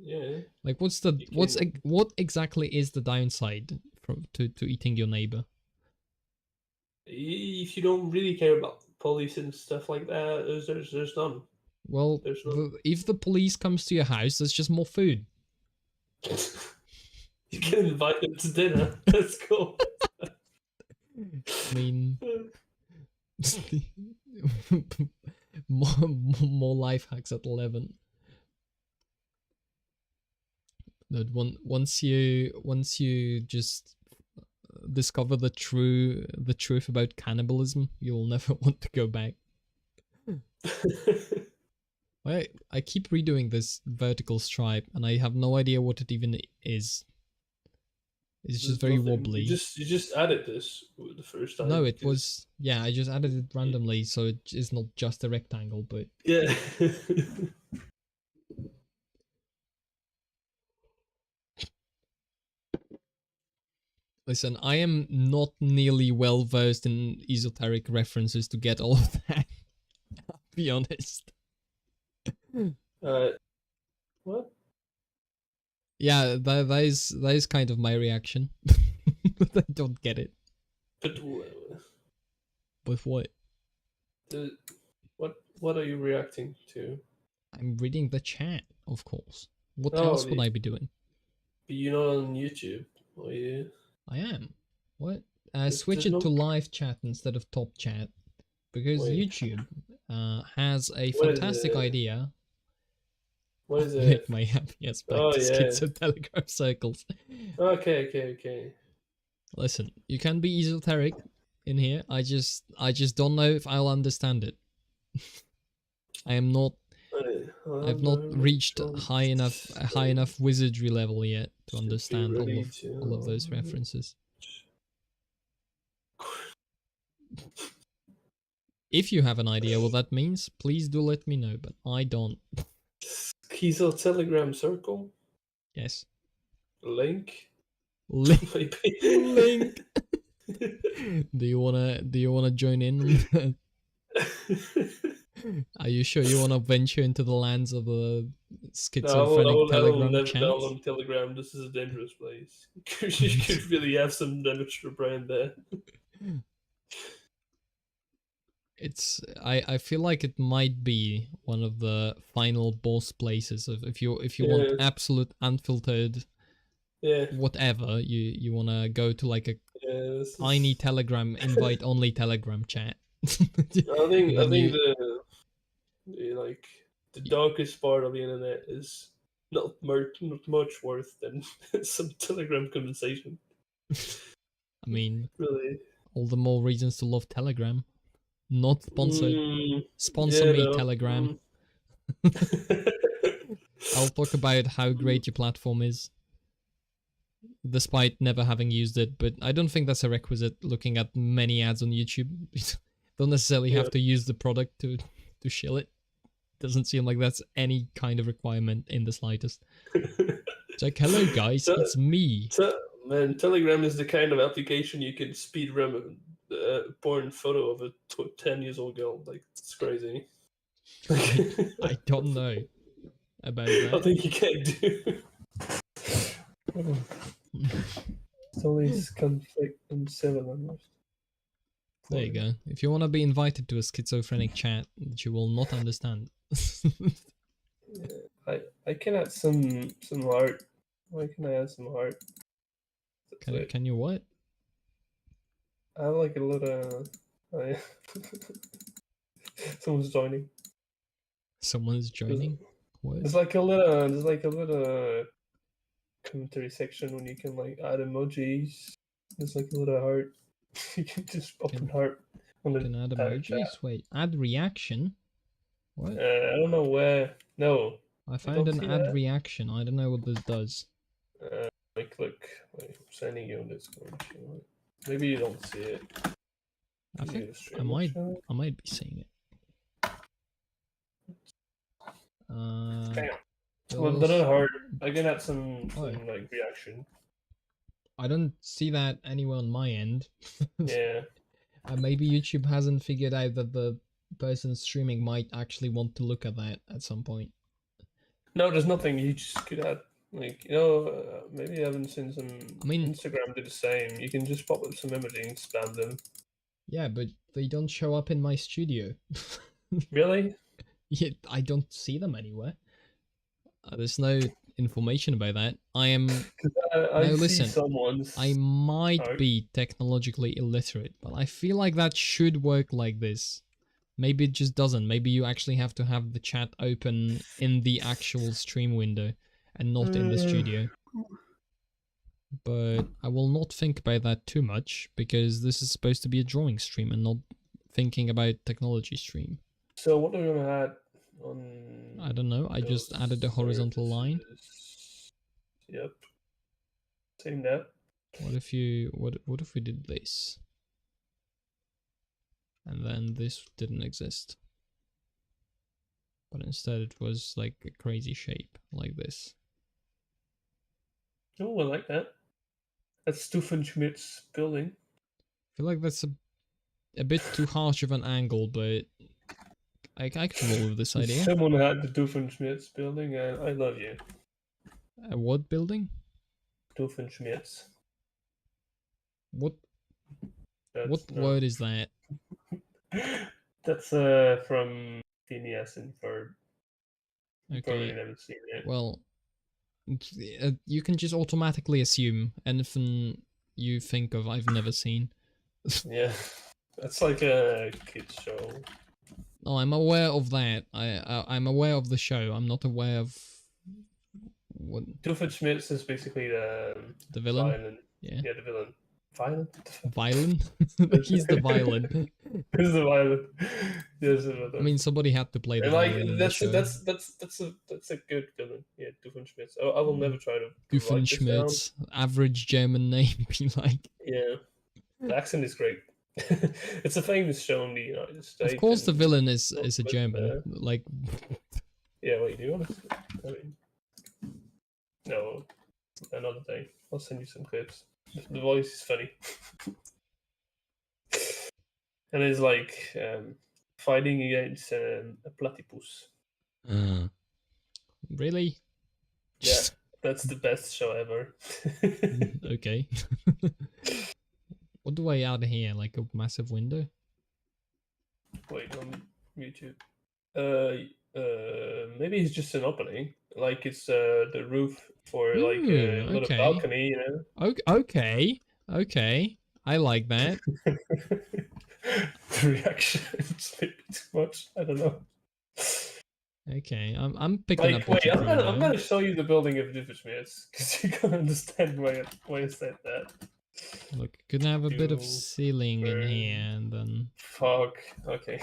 Speaker 1: Yeah.
Speaker 2: Like, what exactly is the downside to eating your neighbor?
Speaker 1: If you don't really care about police and stuff like that, there's none.
Speaker 2: Well,
Speaker 1: There's none.
Speaker 2: if the police comes to your house, there's just more food.
Speaker 1: You can invite them to dinner. That's cool.
Speaker 2: I mean, more life hacks at 11. No, once you just discover the truth about cannibalism, you'll never want to go back. I keep redoing this vertical stripe, and I have no idea what it even is. It's just very wobbly.
Speaker 1: You just added this the first time.
Speaker 2: No, it was I just added it randomly, so it is not just a rectangle, but
Speaker 1: yeah.
Speaker 2: Listen, I am not nearly well versed in esoteric references to get all of that. I'll be honest.
Speaker 1: What?
Speaker 2: Yeah, that is kind of my reaction. But I don't get it.
Speaker 1: But
Speaker 2: With what?
Speaker 1: what are you reacting to?
Speaker 2: I'm reading the chat, of course. What else would I be doing?
Speaker 1: But you're not on YouTube, are you?
Speaker 2: I am. What? Switch
Speaker 1: there's
Speaker 2: it
Speaker 1: no-
Speaker 2: to live chat instead of top chat. Because
Speaker 1: Wait.
Speaker 2: YouTube has a
Speaker 1: What is
Speaker 2: fantastic
Speaker 1: it?
Speaker 2: idea.
Speaker 1: What is
Speaker 2: Make
Speaker 1: it?
Speaker 2: my happiest back
Speaker 1: Oh,
Speaker 2: to
Speaker 1: yeah.
Speaker 2: schizo telegraph circles.
Speaker 1: Okay.
Speaker 2: Listen, you can be esoteric in here. I just don't know if I'll understand it. I am not. I've not reached a high enough wizardry level yet to understand all of those references. If you have an idea what that means, please do let me know, but I don't.
Speaker 1: Schizo Telegram circle?
Speaker 2: Yes.
Speaker 1: Link?
Speaker 2: Link.
Speaker 1: Maybe.
Speaker 2: Link. Do you wanna join in? Are you sure you wanna venture into the lands of the
Speaker 1: No,
Speaker 2: schizophrenic
Speaker 1: I will
Speaker 2: Telegram
Speaker 1: never
Speaker 2: chats?
Speaker 1: download Telegram. This is a dangerous place. You could really have some damage to your brain there.
Speaker 2: I feel like it might be one of the final boss places of if you want
Speaker 1: Yeah,
Speaker 2: absolute unfiltered
Speaker 1: yeah,
Speaker 2: whatever you want to go to like a
Speaker 1: yeah. This
Speaker 2: tiny
Speaker 1: is.
Speaker 2: telegram invite only telegram chat.
Speaker 1: I
Speaker 2: And then
Speaker 1: think
Speaker 2: you
Speaker 1: like the darkest part of the internet is not much worse than some Telegram conversation.
Speaker 2: I mean
Speaker 1: Really.
Speaker 2: all the more reasons to love telegram. Not sponsored.
Speaker 1: Mm,
Speaker 2: Sponsor
Speaker 1: yeah,
Speaker 2: me
Speaker 1: no.
Speaker 2: telegram.
Speaker 1: Mm.
Speaker 2: I'll talk about how great your platform is despite never having used it, but I don't think that's a requisite looking at many ads on YouTube. Don't necessarily
Speaker 1: Yeah.
Speaker 2: have to use the product to shill it. Doesn't seem like that's any kind of requirement in the slightest. It's like, hello guys,
Speaker 1: So,
Speaker 2: it's me.
Speaker 1: Man, Telegram is the kind of application you can speed run porn photo of a 10 years old girl. Like, it's crazy.
Speaker 2: I don't know about
Speaker 1: I
Speaker 2: that.
Speaker 1: think you can do. Stories, conflict, and seven.
Speaker 2: There you go. If you want to be invited to a schizophrenic chat that you will not understand.
Speaker 1: Yeah, I can add some heart. Why can I add some heart?
Speaker 2: Can you what?
Speaker 1: I have like a little. I, someone's joining.
Speaker 2: Someone's joining? What?
Speaker 1: There's like a little commentary section when you can like add emojis. There's like a little heart. You can just pop a heart on the
Speaker 2: Can add
Speaker 1: chat.
Speaker 2: emojis? Wait, add reaction? What?
Speaker 1: I don't know where. No,
Speaker 2: I
Speaker 1: you
Speaker 2: found
Speaker 1: don't
Speaker 2: an
Speaker 1: see
Speaker 2: add
Speaker 1: that.
Speaker 2: reaction. I don't know what this does.
Speaker 1: Like, look, I'm sending you on Discord. Maybe you don't see it.
Speaker 2: I
Speaker 1: Can
Speaker 2: think
Speaker 1: you stream it, shall
Speaker 2: I might be seeing it.
Speaker 1: Hang on. Well,
Speaker 2: Bill's-
Speaker 1: little heart. I can add some
Speaker 2: Oh.
Speaker 1: like reaction.
Speaker 2: I don't see that anywhere on my end.
Speaker 1: Yeah.
Speaker 2: Maybe YouTube hasn't figured out that the person streaming might actually want to look at that at some point.
Speaker 1: No, there's nothing. You just could add, like, maybe you haven't seen some.
Speaker 2: I mean,
Speaker 1: Instagram did the same. You can just pop up some images and spam them.
Speaker 2: yeah, but they don't show up in my studio.
Speaker 1: Really?
Speaker 2: Yeah, I don't see them anywhere. There's no information about that. I am.
Speaker 1: I
Speaker 2: No,
Speaker 1: see
Speaker 2: listen.
Speaker 1: someone's.
Speaker 2: I might
Speaker 1: Art.
Speaker 2: be technologically illiterate, but I feel like that should work like this. Maybe it just doesn't. Maybe you actually have to have the chat open in the actual stream window and not in the studio. But I will not think about that too much because this is supposed to be a drawing stream and not thinking about technology stream.
Speaker 1: So what are we gonna add on?
Speaker 2: I don't know. I just added a horizontal line.
Speaker 1: Yep. Same that.
Speaker 2: What if we did this? And then this didn't exist. But instead it was like a crazy shape, like this.
Speaker 1: Oh, I like that. That's Stufenschmidt's building.
Speaker 2: I feel like that's a bit too harsh of an angle, but I can roll with this idea.
Speaker 1: Someone had the Doofenshmirtz building, and I love you.
Speaker 2: A what building?
Speaker 1: Doofenshmirtz.
Speaker 2: What
Speaker 1: No.
Speaker 2: word is that?
Speaker 1: That's from Phineas and Ferb. You probably
Speaker 2: Okay.
Speaker 1: never seen it.
Speaker 2: Well, you can just automatically assume anything you think of I've never seen.
Speaker 1: Yeah, that's like a kids show.
Speaker 2: Oh, I'm aware of that. I'm aware of the show. I'm not aware of what
Speaker 1: Doofenshmirtz is basically the
Speaker 2: villain.
Speaker 1: violin.
Speaker 2: Yeah,
Speaker 1: the villain. Violin?
Speaker 2: Violin? He's the violin.
Speaker 1: He's the violin. Yes,
Speaker 2: I mean, somebody had to play the
Speaker 1: and like
Speaker 2: violin in the show.
Speaker 1: that's a good villain. Yeah, Doofenshmirtz. I will never try to write this down.
Speaker 2: Doofenshmirtz, average German name, be like.
Speaker 1: Yeah, the accent is great. It's a famous show in the United States.
Speaker 2: Of course, the villain is a
Speaker 1: with,
Speaker 2: German. Like,
Speaker 1: yeah, wait, do you want to? I mean, no, another thing. I'll send you some clips. The voice is funny. and it's like fighting against a platypus.
Speaker 2: Really?
Speaker 1: Yeah, that's the best show ever.
Speaker 2: Okay. What do I add here? Like a massive window?
Speaker 1: Wait, on YouTube. Maybe it's just an opening. Like it's the roof for like a little
Speaker 2: Okay.
Speaker 1: balcony, you know.
Speaker 2: Okay. Okay. I like that.
Speaker 1: The reactions maybe too much. I don't know.
Speaker 2: Okay. I'm picking
Speaker 1: Like,
Speaker 2: up what
Speaker 1: wait,
Speaker 2: you're throwing
Speaker 1: I'm
Speaker 2: down.
Speaker 1: gonna show you the building of Diffusmiths because you can understand why I said that.
Speaker 2: Look, could have a bit of
Speaker 1: You
Speaker 2: ceiling in here and then
Speaker 1: fuck. Okay,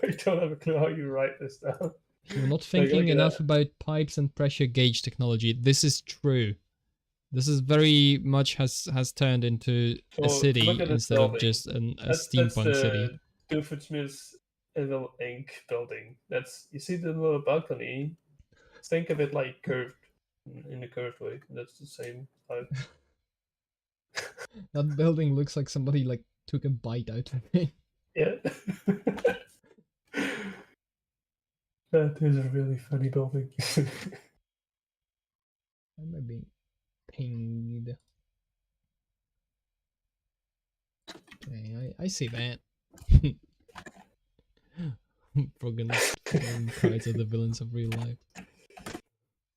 Speaker 1: I don't have a clue how you write this down.
Speaker 2: you're not
Speaker 1: Like,
Speaker 2: thinking
Speaker 1: look at
Speaker 2: enough
Speaker 1: that.
Speaker 2: about pipes and pressure gauge technology. This is true. This is very much has turned into a
Speaker 1: So look
Speaker 2: city
Speaker 1: at this
Speaker 2: instead of
Speaker 1: building.
Speaker 2: just a
Speaker 1: That's
Speaker 2: steampunk city.
Speaker 1: the Doofenshmirtz Evil Inc. building. That's you see the little balcony. Think of it like curved in a curved way. That's the same type.
Speaker 2: That building looks like somebody like took a bite out of it.
Speaker 1: Yeah. That is a really funny building.
Speaker 2: Why am I being pinged? Okay, I see that. Frogan cries at the villains of real life.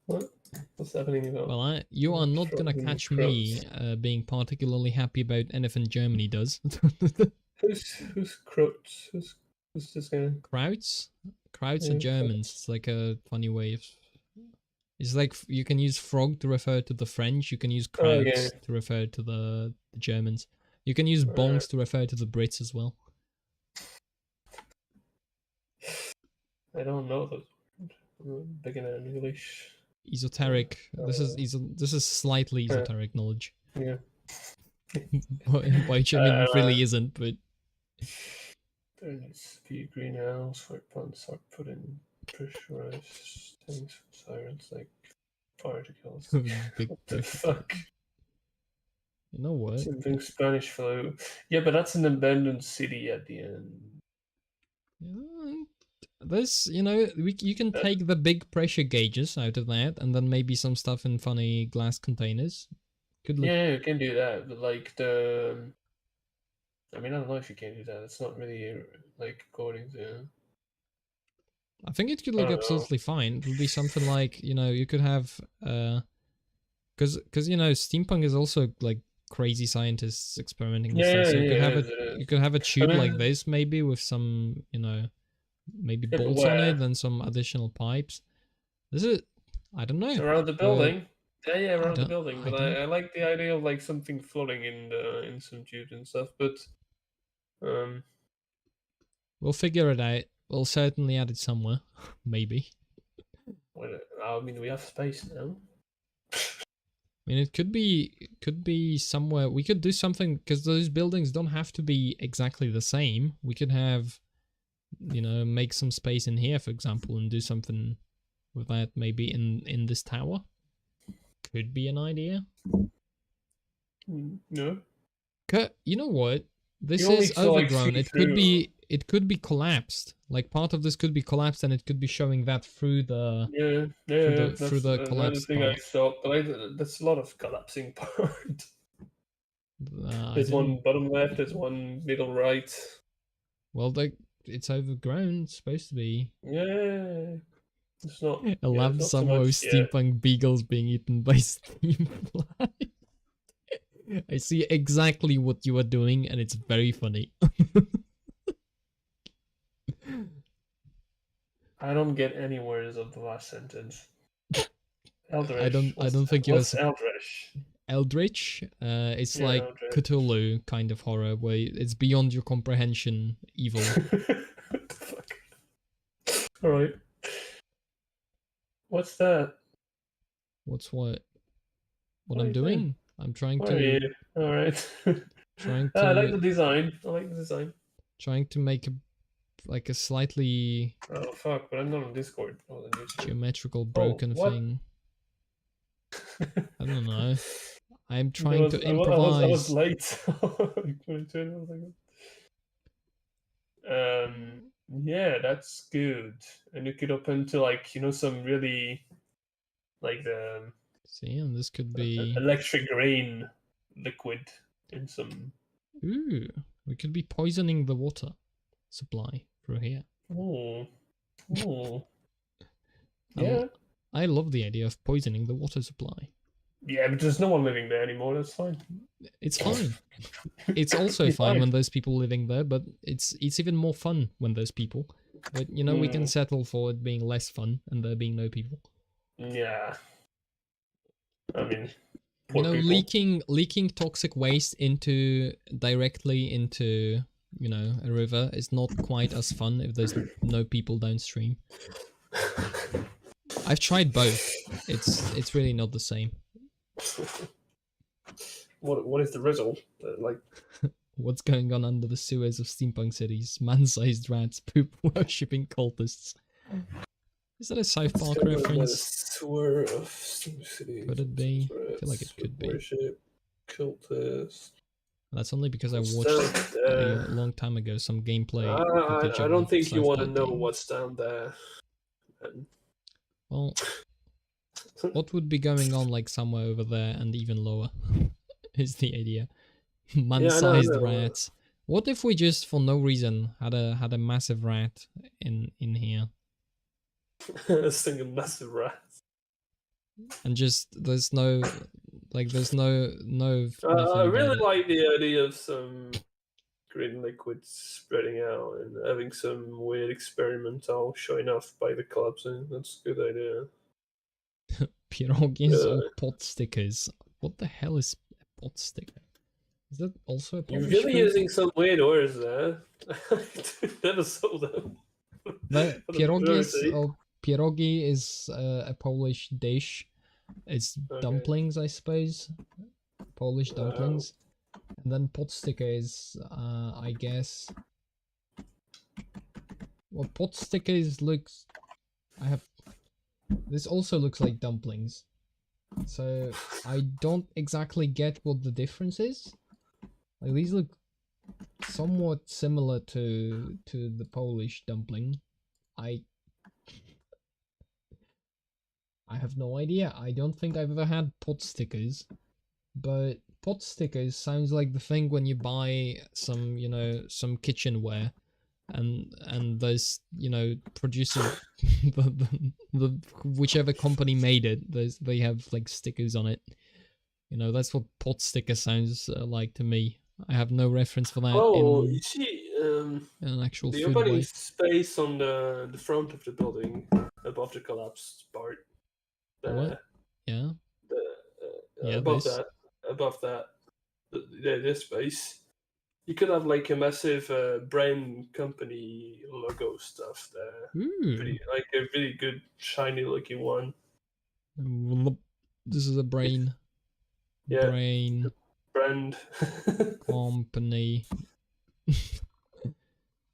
Speaker 1: What? What's happening about?
Speaker 2: Well, you are not gonna
Speaker 1: Frogan
Speaker 2: catch
Speaker 1: crows?
Speaker 2: me being particularly happy about anything Germany does.
Speaker 1: Who's Krauts? Who's this guy?
Speaker 2: Krauts? Krauts are
Speaker 1: Yeah,
Speaker 2: Germans. It's like a funny way of. It's like you can use frog to refer to the French. You can use
Speaker 1: Oh yeah.
Speaker 2: Krauts to refer to the Germans. You can use bongs to refer to the Brits as well.
Speaker 1: I don't know those. Beginner in English.
Speaker 2: Esoteric. This is slightly esoteric knowledge.
Speaker 1: Yeah.
Speaker 2: Which I mean really isn't, but
Speaker 1: There needs to be a greenhouse where plants are put in pressurized things for sirens like particles.
Speaker 2: big
Speaker 1: What the
Speaker 2: pressure.
Speaker 1: fuck?
Speaker 2: You know what?
Speaker 1: Something Spanish flu. Yeah, but that's an abandoned city at the end.
Speaker 2: This, you can take the big pressure gauges out of that, and then maybe some stuff in funny glass containers. Could look.
Speaker 1: Yeah, you can do that, but like the. I mean, I don't know if you can do that. It's not really like according to.
Speaker 2: I think it could look absolutely fine. It would be something like you could have because steampunk is also like crazy scientists experimenting with stuff. So you could have a tube like this maybe with some maybe bolts on it and some additional pipes. This is I don't know.
Speaker 1: Around the building. Yeah, around the building. But I like the idea of like something floating in some tubes and stuff. But
Speaker 2: we'll figure it out. We'll certainly add it somewhere, maybe.
Speaker 1: I mean, we have space now.
Speaker 2: I mean, it could be somewhere. We could do something because those buildings don't have to be exactly the same. We could have, make some space in here, for example, and do something with that. Maybe in this tower. Could be an idea.
Speaker 1: No.
Speaker 2: You know what? This is overgrown. It could be collapsed. Like part of this could be collapsed, and it could be showing that through the through the collapsed
Speaker 1: thing
Speaker 2: part.
Speaker 1: I saw, but there's a lot of collapsing part. There's one bottom left. There's one middle right.
Speaker 2: Well, it's overgrown. It's supposed to be.
Speaker 1: Yeah. It's not.
Speaker 2: I love somehow steampunk beagles being eaten by steam flies. I see exactly what you are doing, and it's very funny.
Speaker 1: I don't get any words of the last sentence. Eldritch.
Speaker 2: I don't think you are.
Speaker 1: Eldritch?
Speaker 2: Eldritch. It's like Eldritch. Cthulhu kind of horror, where it's beyond your comprehension. Evil.
Speaker 1: What the fuck? All right. What's that?
Speaker 2: What's what? What I'm doing? I'm trying to.
Speaker 1: Yeah. All right.
Speaker 2: Trying to.
Speaker 1: I like the design.
Speaker 2: Trying to make a slightly.
Speaker 1: Oh fuck! But I'm not on Discord.
Speaker 2: Geometrical broken thing. I don't know. I'm trying to improvise.
Speaker 1: I was late. Yeah, that's good. And you could open to like some really like the
Speaker 2: See, and this could be.
Speaker 1: electric rain liquid in some.
Speaker 2: Ooh, we could be poisoning the water supply through here.
Speaker 1: Oh, oh,
Speaker 2: I,
Speaker 1: yeah,
Speaker 2: I love the idea of poisoning the water supply.
Speaker 1: yeah. But there's no one living there anymore. That's fine.
Speaker 2: It's fine. It's also
Speaker 1: Be
Speaker 2: fine when there's people living there, but it's even more fun when there's people. But we can settle for it being less fun and there being no people.
Speaker 1: Yeah. I mean, poor people.
Speaker 2: leaking toxic waste directly into a river is not quite as fun if there's no people downstream. I've tried both. It's really not the same.
Speaker 1: What is the result? Like,
Speaker 2: what's going on under the sewers of steampunk cities? Man-sized rats poop worshipping cultists. Is that a South Park reference?
Speaker 1: Sewer of City.
Speaker 2: Could it be? I feel like it could be.
Speaker 1: Worship, cultist.
Speaker 2: That's only because I watched a long time ago some gameplay.
Speaker 1: I don't think you want to know what's down there.
Speaker 2: Well, what would be going on like somewhere over there and even lower is the idea. Man-sized rats. What if we just for no reason had a massive rat in here?
Speaker 1: A single massive rat.
Speaker 2: And just there's no
Speaker 1: I really like the idea of some green liquid spreading out and having some weird experimental showing off by the clubs. And that's a good idea.
Speaker 2: Pierogies or pot stickers. What the hell is a pot sticker? Is that also a Polish
Speaker 1: You're really
Speaker 2: food?
Speaker 1: using some weird words there. Never saw them.
Speaker 2: The pierogi is a Polish dish. It's dumplings, I suppose. Polish dumplings. And then pot sticker is, I guess. Well, pot stickers looks. This also looks like dumplings. So I don't exactly get what the difference is. Like these look somewhat similar to the Polish dumpling. I have no idea. I don't think I've ever had pot stickers, but pot stickers sounds like the thing when you buy some, some kitchenware, and those, producers, the whichever company made it, they have like stickers on it. That's what pot sticker sounds like to me. I have no reference for that.
Speaker 1: You see,
Speaker 2: an actual
Speaker 1: the
Speaker 2: food
Speaker 1: opening
Speaker 2: way.
Speaker 1: space on the front of the building above the collapsed part.
Speaker 2: What? Yeah.
Speaker 1: Above that, this space. You could have like a massive brand company logo stuff there. Like a really good shiny looking one.
Speaker 2: This is a brain.
Speaker 1: Yeah.
Speaker 2: Brain.
Speaker 1: Brand.
Speaker 2: Company.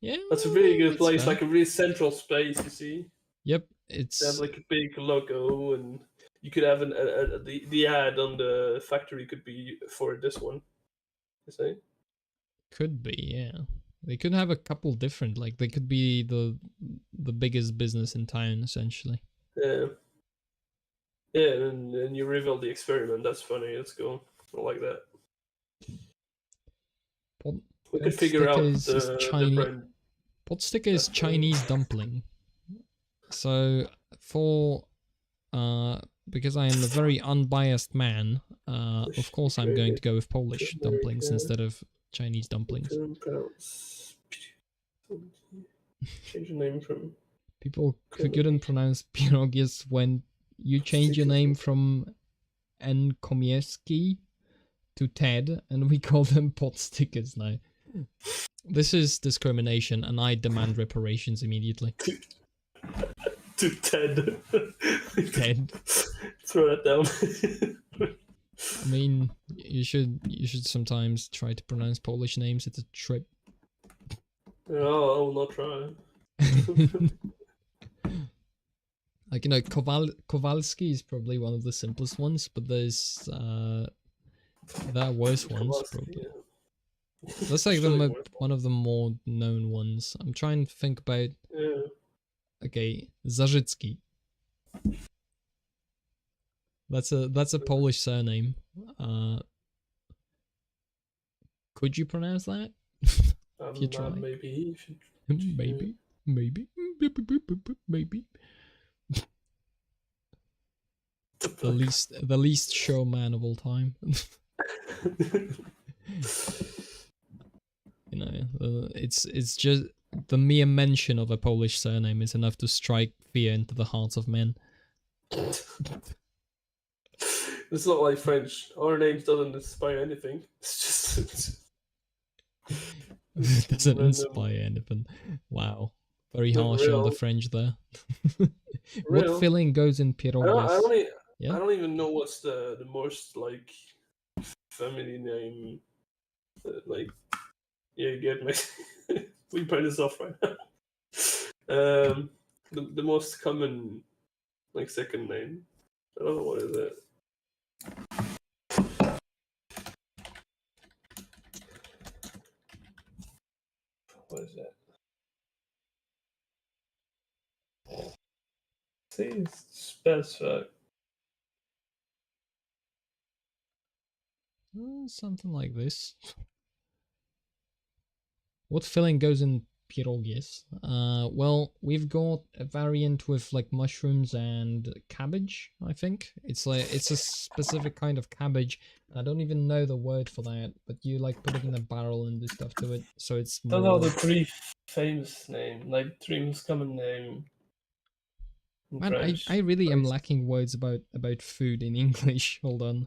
Speaker 2: Yeah.
Speaker 1: That's a really good place,
Speaker 2: fair.
Speaker 1: like a really central space, you see.
Speaker 2: Yep, it's.
Speaker 1: They have like a big logo, and you could have the ad on the factory could be for this one. You see?
Speaker 2: Could be, yeah. They could have a couple different, like they could be the biggest business in town, essentially.
Speaker 1: Yeah. Yeah, and you reveal the experiment. That's funny. Let's go. I like that. We could figure out the brand.
Speaker 2: Pot sticker is Chinese dumpling. So for because I am a very unbiased man, of course I'm going to go with Polish dumplings instead of Chinese dumplings.
Speaker 1: Change your name from.
Speaker 2: People couldn't pronounce pierogies when you change your name from N. Komieski to Ted, and we call them pot stickers now. This is discrimination, and I demand reparations immediately.
Speaker 1: To Ted.
Speaker 2: Ted.
Speaker 1: Throw that down.
Speaker 2: I mean, you should sometimes try to pronounce Polish names. It's a trip.
Speaker 1: Oh, I will not try.
Speaker 2: Like, Kowalski is probably one of the simplest ones, but there's there are worse ones, probably. That's like
Speaker 1: Surely
Speaker 2: the
Speaker 1: more.
Speaker 2: one of the more known ones. I'm trying to think about.
Speaker 1: Yeah.
Speaker 2: Okay, Zarzycki. That's a Polish surname. Uh, could you pronounce that? If you try.
Speaker 1: Maybe. If you, yeah.
Speaker 2: Maybe. Maybe. Maybe. The least showman of all time. You know, it's just the mere mention of a Polish surname is enough to strike fear into the hearts of men.
Speaker 1: It's not like French. Our names doesn't inspire anything. It's just
Speaker 2: It doesn't
Speaker 1: random.
Speaker 2: inspire anything. Wow. Very
Speaker 1: Not
Speaker 2: harsh on the
Speaker 1: real.
Speaker 2: French there. What
Speaker 1: Real.
Speaker 2: filling goes in
Speaker 1: I don't, I
Speaker 2: pierogies?
Speaker 1: don't, e-
Speaker 2: Yeah?
Speaker 1: I don't even know what's the most like family name. Like, yeah, you get me. We find this off right now. The most common like second name. I don't know what is it. What is that? See, it's spells
Speaker 2: Something like this. What filling goes in pierogies? Well, we've got a variant with like mushrooms and cabbage, I think. It's a specific kind of cabbage. I don't even know the word for that, but you like put it in a barrel and do stuff to it, so it's
Speaker 1: don't know
Speaker 2: more.
Speaker 1: the three famous name, like three most common name in
Speaker 2: Man, I
Speaker 1: French.
Speaker 2: really am lacking words about food in English. Hold on.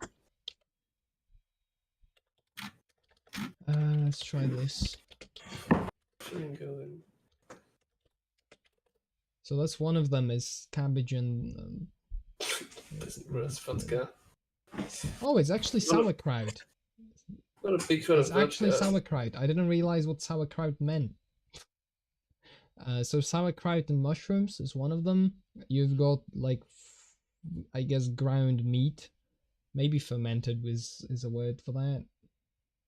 Speaker 2: Let's try this. So that's one of them is cabbage and.
Speaker 1: Vodka.
Speaker 2: Oh, it's actually sauerkraut.
Speaker 1: Not a big fan
Speaker 2: It's
Speaker 1: of
Speaker 2: actually
Speaker 1: vodka.
Speaker 2: sauerkraut. I didn't realize what sauerkraut meant. So sauerkraut and mushrooms is one of them. You've got like, I guess ground meat, maybe fermented is a word for that.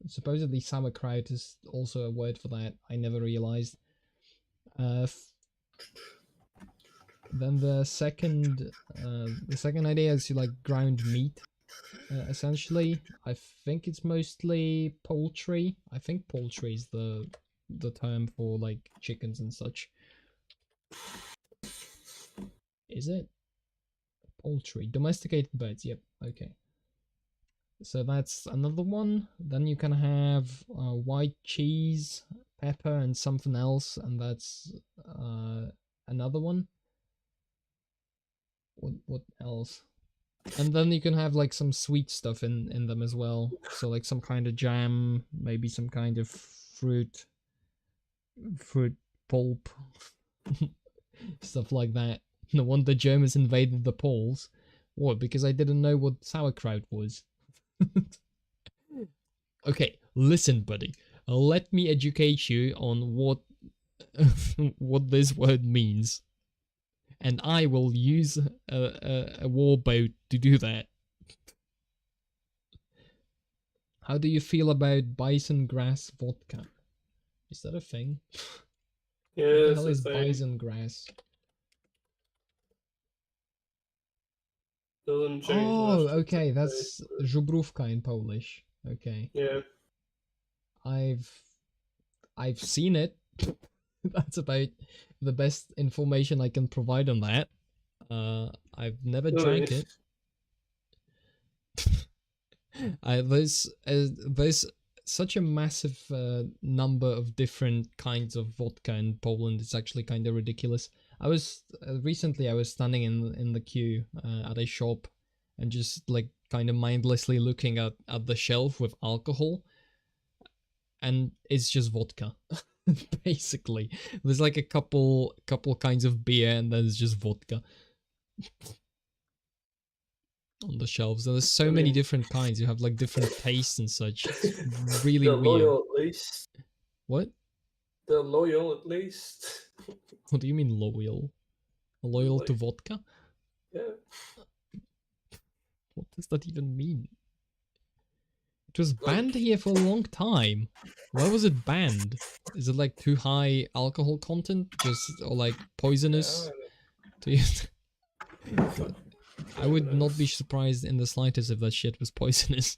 Speaker 2: Supposedly sauerkraut is also a word for that. I never realized. Then the second idea is you like ground meat. Essentially, I think it's mostly poultry. I think poultry is the term for like chickens and such. Is it? Poultry. Domesticated birds, yep, okay. So that's another one. Then you can have white cheese, pepper, and something else, and that's another one. What else? And then you can have like some sweet stuff in them as well. So like some kind of jam, maybe some kind of fruit pulp, stuff like that. No wonder Germans invaded the Poles. What? Because I didn't know what sauerkraut was. Okay, listen, buddy. Let me educate you on what what this word means, and I will use a warboat to do that. How do you feel about bison grass vodka? Is that a thing?
Speaker 1: Yeah,
Speaker 2: What the
Speaker 1: that's
Speaker 2: hell
Speaker 1: the
Speaker 2: is
Speaker 1: thing.
Speaker 2: bison grass?
Speaker 1: Doesn't change
Speaker 2: Oh,
Speaker 1: much.
Speaker 2: okay, that's żubrówka in Polish. Okay,
Speaker 1: Yeah.
Speaker 2: I've seen it. That's about the best information I can provide on that. I've never drank it. There's such a massive number of different kinds of vodka in Poland. It's actually kind of ridiculous. I was recently I was standing in the queue at a shop and just like kind of mindlessly looking at the shelf with alcohol, and it's just vodka. Basically, there's like a couple kinds of beer, and then it's just vodka on the shelves. And there's so many different kinds. You have like different tastes and such. It's really
Speaker 1: They're
Speaker 2: weird.
Speaker 1: loyal at least.
Speaker 2: What?
Speaker 1: They're loyal at least.
Speaker 2: What do you mean loyal? Loyal to vodka?
Speaker 1: Yeah.
Speaker 2: What does that even mean? It was banned here for a long time. Why was it banned? Is it like too high alcohol content, or like poisonous to use? I would not be surprised in the slightest if that shit was poisonous.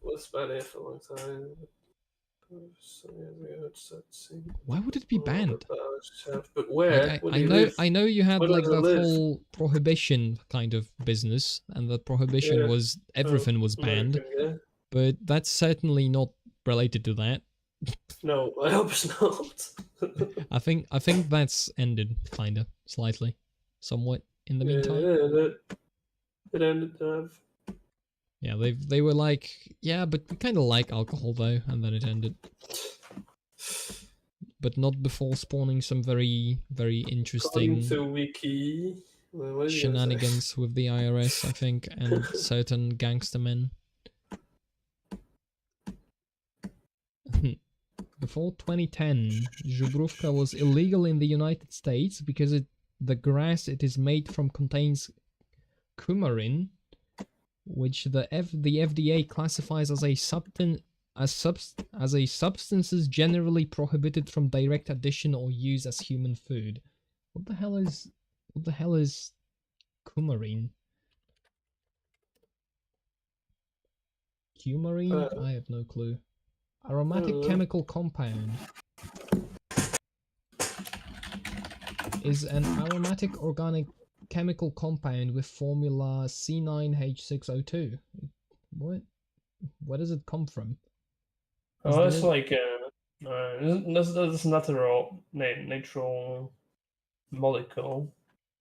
Speaker 1: Was banned here for a long time.
Speaker 2: Why would it be banned?
Speaker 1: But where?
Speaker 2: Like,
Speaker 1: Where do you live?
Speaker 2: I know you had
Speaker 1: Where
Speaker 2: like
Speaker 1: does it
Speaker 2: that
Speaker 1: live?
Speaker 2: whole prohibition kind of business, and that prohibition
Speaker 1: Yeah.
Speaker 2: was everything was banned,
Speaker 1: American, yeah.
Speaker 2: but that's certainly not related to that.
Speaker 1: No, I hope it's not.
Speaker 2: I think that's ended kinda slightly, somewhat in the meantime.
Speaker 1: It ended up.
Speaker 2: Yeah, they were like, yeah, but we kind of like alcohol though, and then it ended. But not before spawning some very interesting
Speaker 1: According to Wiki, what is he gonna say?
Speaker 2: shenanigans with the IRS, I think, and certain gangster men. Before 2010, Zhubruvka was illegal in the United States because the grass it is made from contains coumarin, which the FDA classifies as a substances generally prohibited from direct addition or use as human food. What the hell is coumarin? Coumarin? I have no clue. Aromatic chemical compound is an aromatic organic chemical compound with formula C9H6O2. What? Where does it come from?
Speaker 1: Oh, it's like that's natural molecule.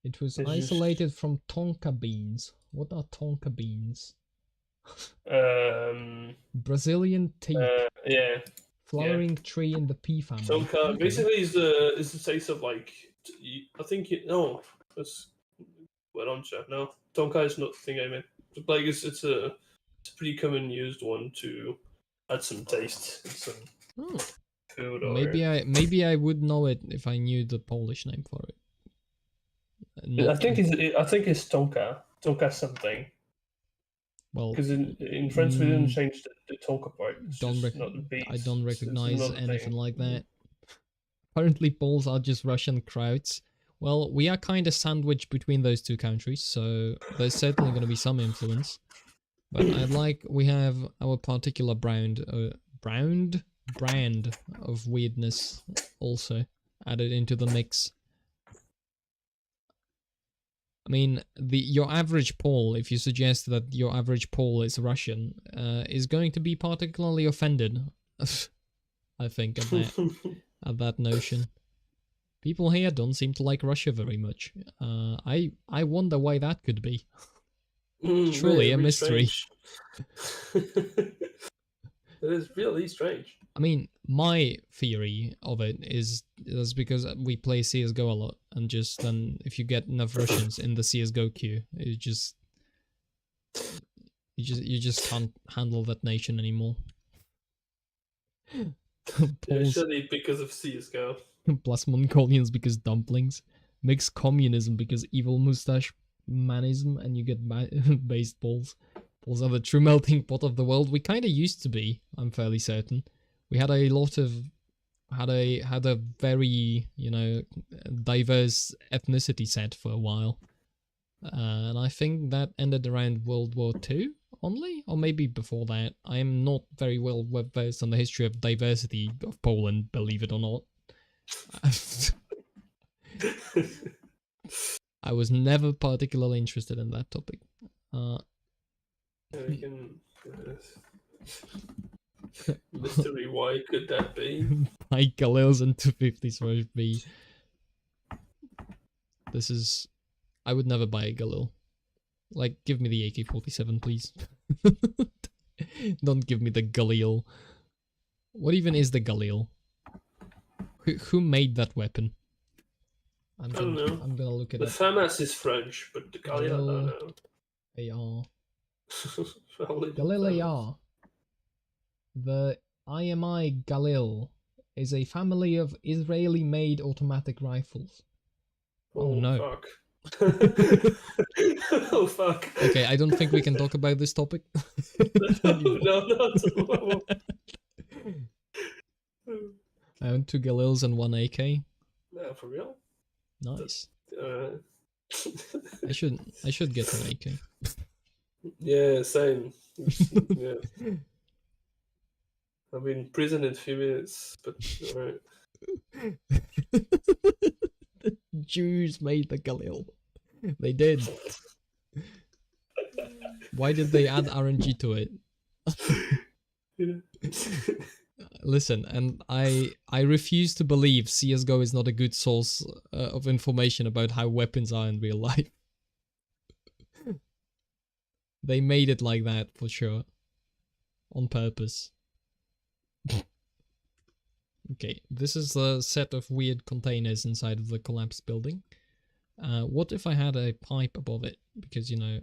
Speaker 2: It was
Speaker 1: It's
Speaker 2: isolated from tonka beans. What are tonka beans? Brazilian teak.
Speaker 1: Yeah.
Speaker 2: Flowering tree in the pea family.
Speaker 1: Tonka
Speaker 2: Okay.
Speaker 1: basically is the taste of like I think no, that's well on chat. No, tonka is not the thing I meant. But like it's a pretty common used one to add some taste in some food. Or
Speaker 2: Maybe I would know it if I knew the Polish name for it.
Speaker 1: I think it's tonka something.
Speaker 2: Well,
Speaker 1: because in France we didn't change the tonka part. It's just not the beats.
Speaker 2: I don't recognize anything
Speaker 1: thing.
Speaker 2: like that. Apparently, Poles are just Russian Krauts. Well, we are kind of sandwiched between those two countries, so there's certainly going to be some influence. But we have our particular brand of weirdness also added into the mix. I mean, your average Pole, if you suggest that your average Pole is Russian, is going to be particularly offended. I think at that notion. People here don't seem to like Russia very much. I wonder why that could be. Truly a mystery.
Speaker 1: It is really strange.
Speaker 2: I mean, my theory of it is because we play CSGO a lot, and just then if you get enough Russians in the CSGO queue, you just can't handle that nation anymore.
Speaker 1: Actually, because of CSGO.
Speaker 2: Plus Mongolians because dumplings. Mixed communism because evil mustache manism, and you get based balls. Balls are the true melting pot of the world. We kind of used to be, I'm fairly certain. We had a lot of had a very, diverse ethnicity set for a while. And I think that ended around World War II only, or maybe before that. I am not very well versed on the history of diversity of Poland, believe it or not. I was never particularly interested in that topic.
Speaker 1: Mystery, why could that be?
Speaker 2: Buy Galils and 250s for me. This is... I would never buy a Galil. Like, give me the AK-47, please. Don't give me the Galil. What even is the Galil? Who made that weapon? I don't know. I'm gonna look it up.
Speaker 1: The FAMAS is French, but the Galil, I don't know.
Speaker 2: AR. Galil AR. The IMI Galil is a family of Israeli-made automatic rifles.
Speaker 1: Oh no. Fuck. Oh fuck.
Speaker 2: Okay, I don't think we can talk about this topic.
Speaker 1: No, no.
Speaker 2: I own 2 Galils and 1 AK.
Speaker 1: No, for real?
Speaker 2: Nice.
Speaker 1: Uh,
Speaker 2: I should get an AK.
Speaker 1: yeah, same. Yeah. I'll be in prison in a few minutes, but alright.
Speaker 2: The Jews made the Galil. They did. Why did they add RNG to it? Listen, and I refuse to believe CSGO is not a good source of information about how weapons are in real life. They made it like that for sure. On purpose. Okay, this is a set of weird containers inside of the collapsed building. What if I had a pipe above it? Because, you know...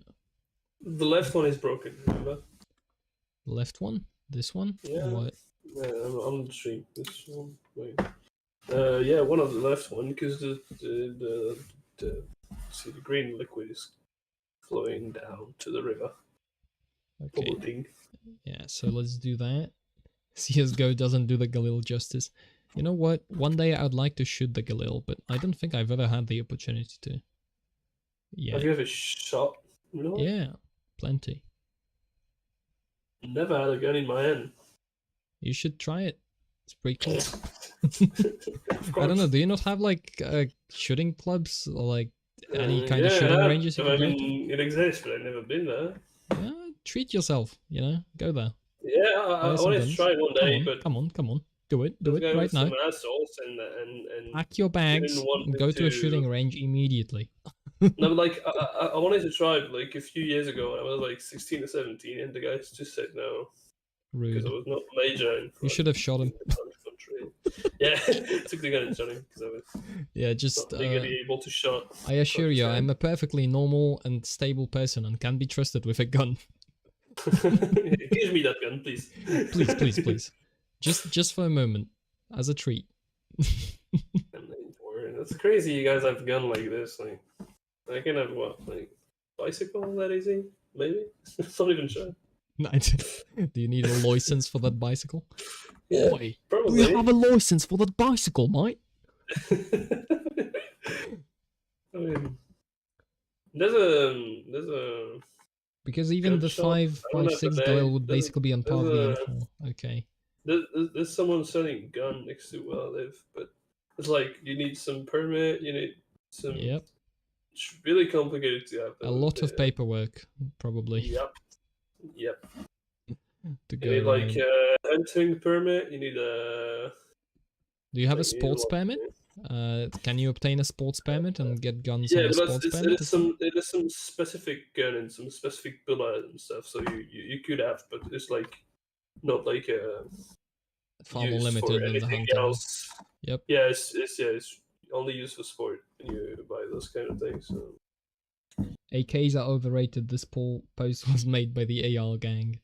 Speaker 1: The left one is broken, remember?
Speaker 2: The left one? This one?
Speaker 1: Yeah.
Speaker 2: What?
Speaker 1: Yeah, I'm on the stream. This one. Wait. Yeah, one of the left one, because the see, the green liquid is flowing down to the river.
Speaker 2: Okay.
Speaker 1: Polluting.
Speaker 2: Yeah, so let's do that. CSGO doesn't do the Galil justice. You know what? One day I'd like to shoot the Galil, but I don't think I've ever had the opportunity to. Yeah.
Speaker 1: Have you ever shot? You know?
Speaker 2: Yeah, plenty.
Speaker 1: Never had a gun in my hand.
Speaker 2: You should try it. It's pretty cool.
Speaker 1: Of
Speaker 2: I don't know,
Speaker 1: course.
Speaker 2: do you not have like shooting clubs or like any kind of
Speaker 1: Yeah,
Speaker 2: shooting ranges you
Speaker 1: I
Speaker 2: can go to?
Speaker 1: mean, it exists, but I've never been there.
Speaker 2: Yeah, treat yourself, you know? Go there.
Speaker 1: Yeah, I
Speaker 2: Buy some
Speaker 1: wanted to
Speaker 2: guns.
Speaker 1: try one day, but
Speaker 2: Come on. Do it
Speaker 1: those guys
Speaker 2: right
Speaker 1: were
Speaker 2: now.
Speaker 1: some assholes, and
Speaker 2: Pack your bags
Speaker 1: didn't want
Speaker 2: and
Speaker 1: me
Speaker 2: go to a
Speaker 1: to-
Speaker 2: shooting range immediately.
Speaker 1: No, but like I wanted to try it like a few years ago when I was like 16 or 17, and the guys just said no because
Speaker 2: Rude.
Speaker 1: I was not major in
Speaker 2: You should have shot him.
Speaker 1: in the country. Yeah, took the gun and shot him because I was
Speaker 2: Yeah, just
Speaker 1: not legally able to shot.
Speaker 2: I assure you, I'm a perfectly normal and stable person and can be trusted with a gun.
Speaker 1: Give me that gun, please.
Speaker 2: Please. Just for a moment, as a treat.
Speaker 1: That's crazy. You guys have a gun like this. Like, I can have what, like, bicycle that easy? Maybe. Not even sure.
Speaker 2: Do you need a license for that bicycle?
Speaker 1: Yeah,
Speaker 2: Oi, do
Speaker 1: probably.
Speaker 2: you have a license for that bicycle, mate?
Speaker 1: I mean, there's a
Speaker 2: Because even the
Speaker 1: Gunshot? I don't have
Speaker 2: 5.56
Speaker 1: the
Speaker 2: Galil
Speaker 1: name.
Speaker 2: would basically be on par with
Speaker 1: There's
Speaker 2: the M4. Okay.
Speaker 1: there's someone selling a gun next to where I live, but it's like you need some permit, you need some.
Speaker 2: Yep.
Speaker 1: It's really complicated to have.
Speaker 2: A lot of paperwork, probably,
Speaker 1: Yep.
Speaker 2: to
Speaker 1: You
Speaker 2: go
Speaker 1: need like
Speaker 2: around.
Speaker 1: hunting permit. You need a.
Speaker 2: Do you have a
Speaker 1: like, you need
Speaker 2: sports
Speaker 1: lot-
Speaker 2: permit? Can you obtain a sports permit and get guns
Speaker 1: Yeah,
Speaker 2: on a
Speaker 1: but
Speaker 2: sports
Speaker 1: it
Speaker 2: permit?
Speaker 1: is some specific gun and some specific bullet and stuff. So you could have, but it's like not like
Speaker 2: Far more
Speaker 1: used
Speaker 2: limited
Speaker 1: for
Speaker 2: than the
Speaker 1: anything
Speaker 2: hunting.
Speaker 1: else.
Speaker 2: Yep.
Speaker 1: Yeah, it's only used for sport when you buy those kind of things. So.
Speaker 2: AKs are overrated. This post was made by the AR gang.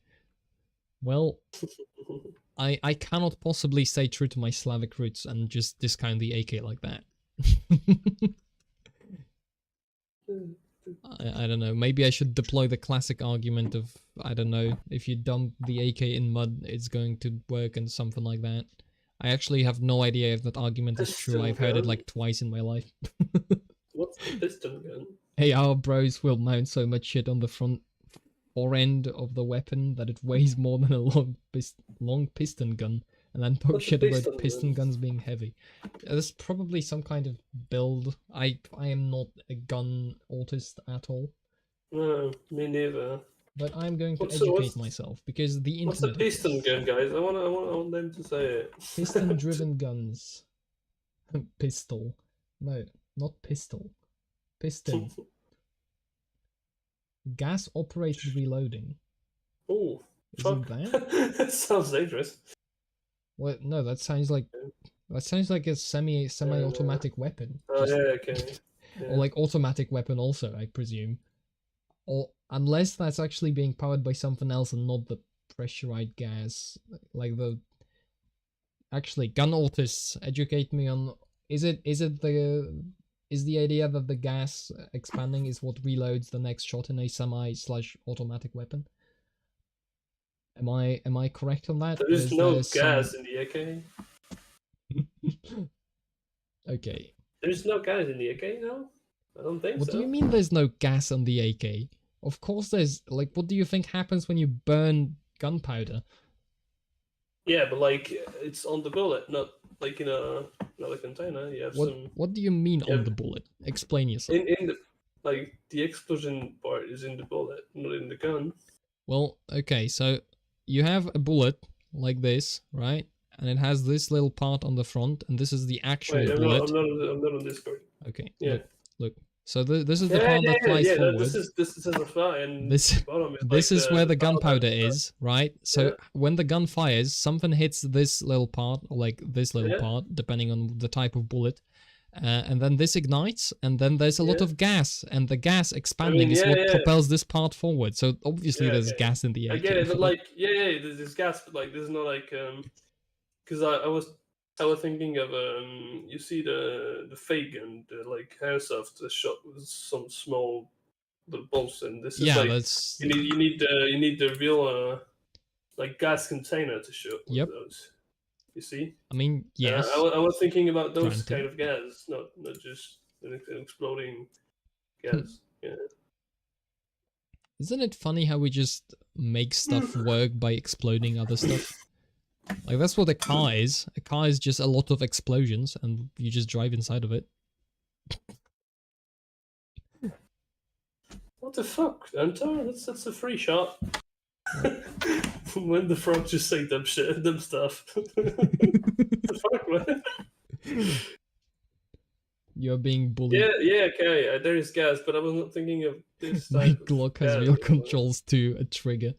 Speaker 2: Well, I cannot possibly stay true to my Slavic roots and just discount the AK like that. I don't know. Maybe I should deploy the classic argument of, I don't know, if you dump the AK in mud, it's going to work and something like that. I actually have no idea if that argument is true. I've heard it like twice in my life.
Speaker 1: What's the piston gun?
Speaker 2: AR bros will mount so much shit on the front end of the weapon that it weighs more than a long piston gun, and then talk
Speaker 1: What's a
Speaker 2: shit about
Speaker 1: piston
Speaker 2: piston
Speaker 1: gun?
Speaker 2: guns being heavy. There's probably some kind of build. I am not a gun autist at all,
Speaker 1: No, me neither.
Speaker 2: but I'm going to
Speaker 1: What's the-
Speaker 2: educate
Speaker 1: what's-
Speaker 2: myself because the
Speaker 1: What's the
Speaker 2: internet.
Speaker 1: piston gun, guys? I want them to say it.
Speaker 2: Piston-driven guns. Pistol. No, not pistol. Piston. Gas-operated reloading.
Speaker 1: Oh,
Speaker 2: Isn't
Speaker 1: fuck.
Speaker 2: that?
Speaker 1: That sounds dangerous.
Speaker 2: What? No, that sounds like a semi-automatic weapon.
Speaker 1: Oh
Speaker 2: Just-
Speaker 1: yeah, okay. Yeah.
Speaker 2: Or like automatic weapon also, I presume. Or unless that's actually being powered by something else and not the pressurized gas, like the. Actually, gun autists, educate me on. Is it the is the idea that the gas expanding is what reloads the next shot in a semi/automatic weapon. Am I correct on that?
Speaker 1: There is no gas in the AK.
Speaker 2: Okay.
Speaker 1: There's no gas in the AK, no? I don't think so.
Speaker 2: What do you mean there's no gas on the AK? Of course there's, like, what do you think happens when you burn gunpowder?
Speaker 1: Yeah, but like, it's on the bullet, not like in another container. You have
Speaker 2: What do you mean on the bullet? Explain yourself.
Speaker 1: In the, like, the explosion part is in the bullet, not in the gun.
Speaker 2: Well, okay, so you have a bullet like this, right? And it has this little part on the front, and this is the actual bullet.
Speaker 1: I'm not on Discord.
Speaker 2: Okay.
Speaker 1: Yeah.
Speaker 2: Look. So this is the part that flies forward.
Speaker 1: This is a fly, and
Speaker 2: this
Speaker 1: this
Speaker 2: is where the gunpowder is, right? So when the gun fires, something hits this little part, or like this little part, depending on the type of bullet, and then this ignites, and then there's a lot of gas, and the gas expanding is what propels this part forward. So obviously there's gas in the AK.
Speaker 1: I get it, but like, there's gas, but like, there's not like, because I was thinking of you see the fake gun, the like airsoft shot with some small little bolts, and this is like
Speaker 2: that's
Speaker 1: you need the real like gas container to shoot with those. You see?
Speaker 2: I mean, yes.
Speaker 1: I was thinking about those kind of gas, not just an exploding gas. Yeah.
Speaker 2: Isn't it funny how we just make stuff work by exploding other stuff? Like, that's what a car is. A car is just a lot of explosions, and you just drive inside of it.
Speaker 1: What the fuck, Anton? That's a free shot. When the frog just say dumb shit, dumb stuff. What the fuck, man?
Speaker 2: You're being bullied.
Speaker 1: Yeah, okay. There is gas, but I was not thinking of this.
Speaker 2: My Glock has real controls to a trigger.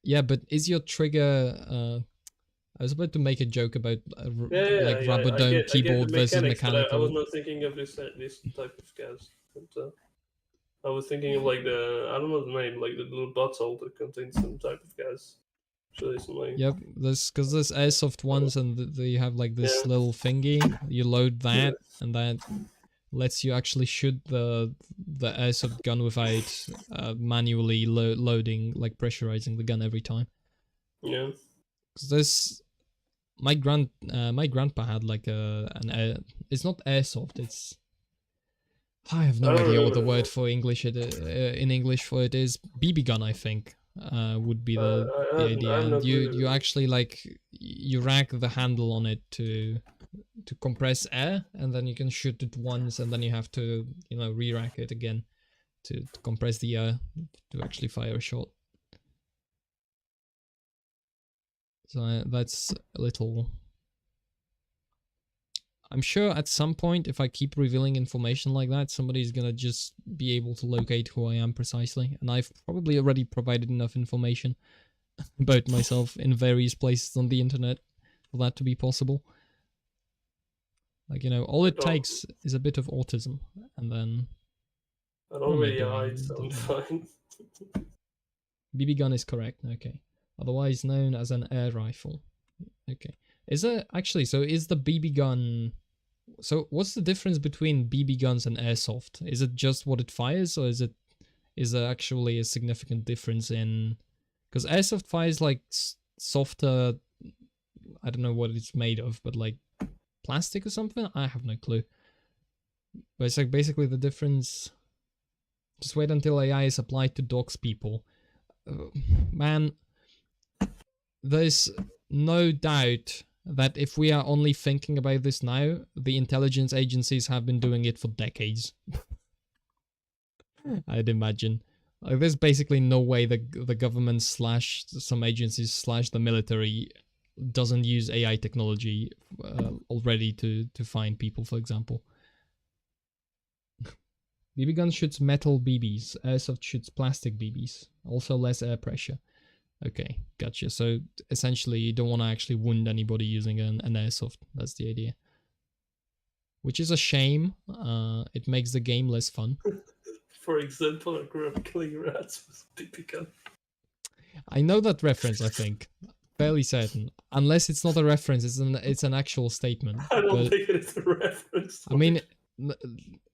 Speaker 2: Yeah, but is your trigger? I was about to make a joke about rubber dome keyboard versus mechanical.
Speaker 1: I was not thinking of this type of gas. But, I was thinking of like I don't know the name, like the little bottle that contains some type of gas.
Speaker 2: Yep, because there's airsoft ones, and they have like this little thingy. You load that, and that lets you actually shoot the airsoft gun without manually loading, like pressurizing the gun every time.
Speaker 1: Yeah.
Speaker 2: Because my grandpa had like it's not airsoft, it's, I have no idea what the word for English in English for it is. BB gun, I think, would be the idea. And you actually like you rack the handle on it to compress air, and then you can shoot it once, and then you have to re-rack it again to compress the air to actually fire a shot. So that's a little. I'm sure at some point, if I keep revealing information like that, somebody's gonna just be able to locate who I am precisely. And I've probably already provided enough information about myself in various places on the internet for that to be possible. Like, all it takes is a bit of autism, and then...
Speaker 1: I don't really hide, so I'm fine.
Speaker 2: BB gun is correct, okay. Otherwise known as an air rifle. Okay. Is it actually, so is the BB gun, so what's the difference between BB guns and airsoft? Is it just what it fires, or is there actually a significant difference in, because airsoft fires like softer, I don't know what it's made of, but like plastic or something? I have no clue. But it's like basically the difference, just wait until AI is applied to dox people. Man, there's no doubt that if we are only thinking about this now, the intelligence agencies have been doing it for decades. I'd imagine. Like, there's basically no way the government / some agencies / the military doesn't use AI technology already to find people, for example. BB gun shoots metal BBs. Airsoft shoots plastic BBs. Also less air pressure. Okay, gotcha. So essentially you don't want to actually wound anybody using an airsoft. That's the idea. Which is a shame. It makes the game less fun.
Speaker 1: For example, I grew up killing rats with a BB gun.
Speaker 2: I know that reference, I think. Fairly certain. Unless it's not a reference, it's an actual statement.
Speaker 1: I don't think it's a reference.
Speaker 2: I mean,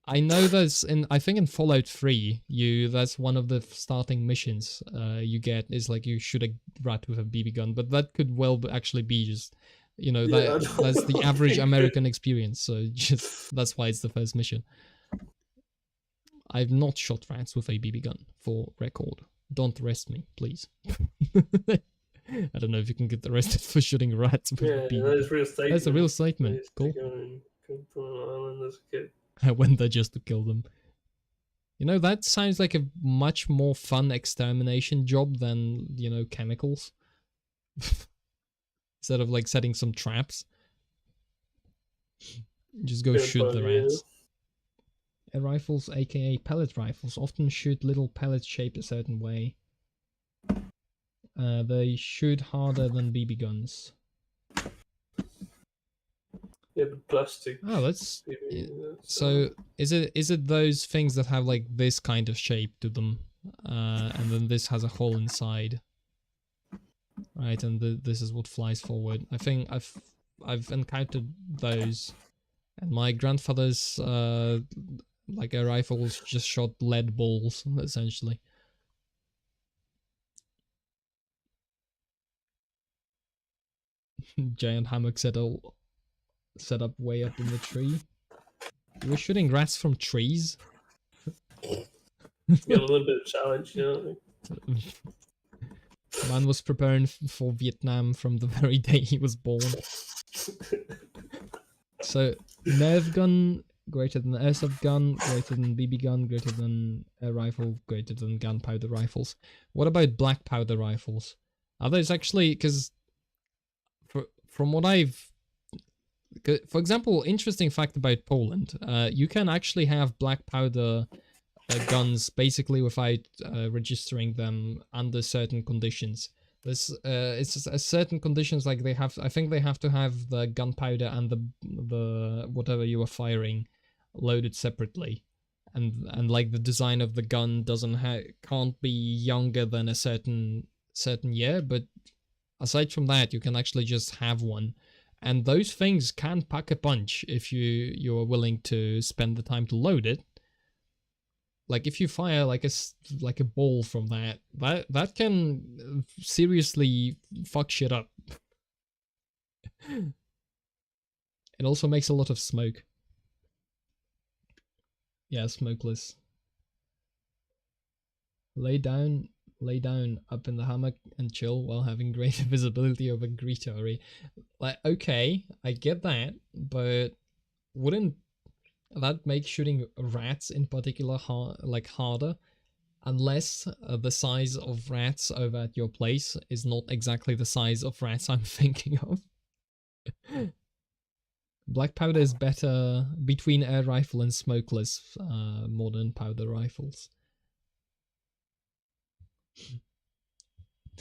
Speaker 2: I know there's I think in Fallout 3, that's one of the starting missions you get is like you shoot a rat with a BB gun, but that could well actually be just
Speaker 1: Yeah,
Speaker 2: that's the average
Speaker 1: think
Speaker 2: American experience, so just that's why it's the first mission. I've not shot rats with a BB gun, for record. Don't arrest me, please. I don't know if you can get arrested for shooting rats with a BB
Speaker 1: that
Speaker 2: gun.
Speaker 1: is real statement.
Speaker 2: That's a real
Speaker 1: I
Speaker 2: statement.
Speaker 1: used
Speaker 2: Cool.
Speaker 1: to go and put on an island as a kid.
Speaker 2: I went there just to kill them. You know, that sounds like a much more fun extermination job than, chemicals. Instead of like setting some traps. Just go shoot the rats. Air rifles, aka pellet rifles, often shoot little pellets shaped a certain way. They shoot harder than BB guns.
Speaker 1: Yeah, but plastic.
Speaker 2: Oh, that's so. Is it those things that have like this kind of shape to them, and then this has a hole inside, right? And this is what flies forward. I think I've encountered those, and my grandfather's like a rifles just shot lead balls essentially. Giant hammock set up way up in the tree. You were shooting rats from trees?
Speaker 1: Got a little bit of challenge,
Speaker 2: Man was preparing for Vietnam from the very day he was born. So, nerve gun greater than airsoft gun, greater than BB gun, greater than air rifle, greater than gunpowder rifles. What about black powder rifles? Are those actually, because from what for example, interesting fact about Poland, you can actually have black powder guns basically without registering them under certain conditions. It's a certain conditions, like I think they have to have the gunpowder and the whatever you are firing loaded separately, and like the design of the gun can't be younger than a certain year, but aside from that, you can actually just have one. And those things can pack a punch if you're willing to spend the time to load it. Like if you fire like a ball from that can seriously fuck shit up. It also makes a lot of smoke. Yeah, smokeless. Lay down up in the hammock and chill while having great visibility over Greetory. Like, okay, I get that, but wouldn't that make shooting rats in particular harder? Unless the size of rats over at your place is not exactly the size of rats I'm thinking of. Black powder is better between air rifle and smokeless modern powder rifles.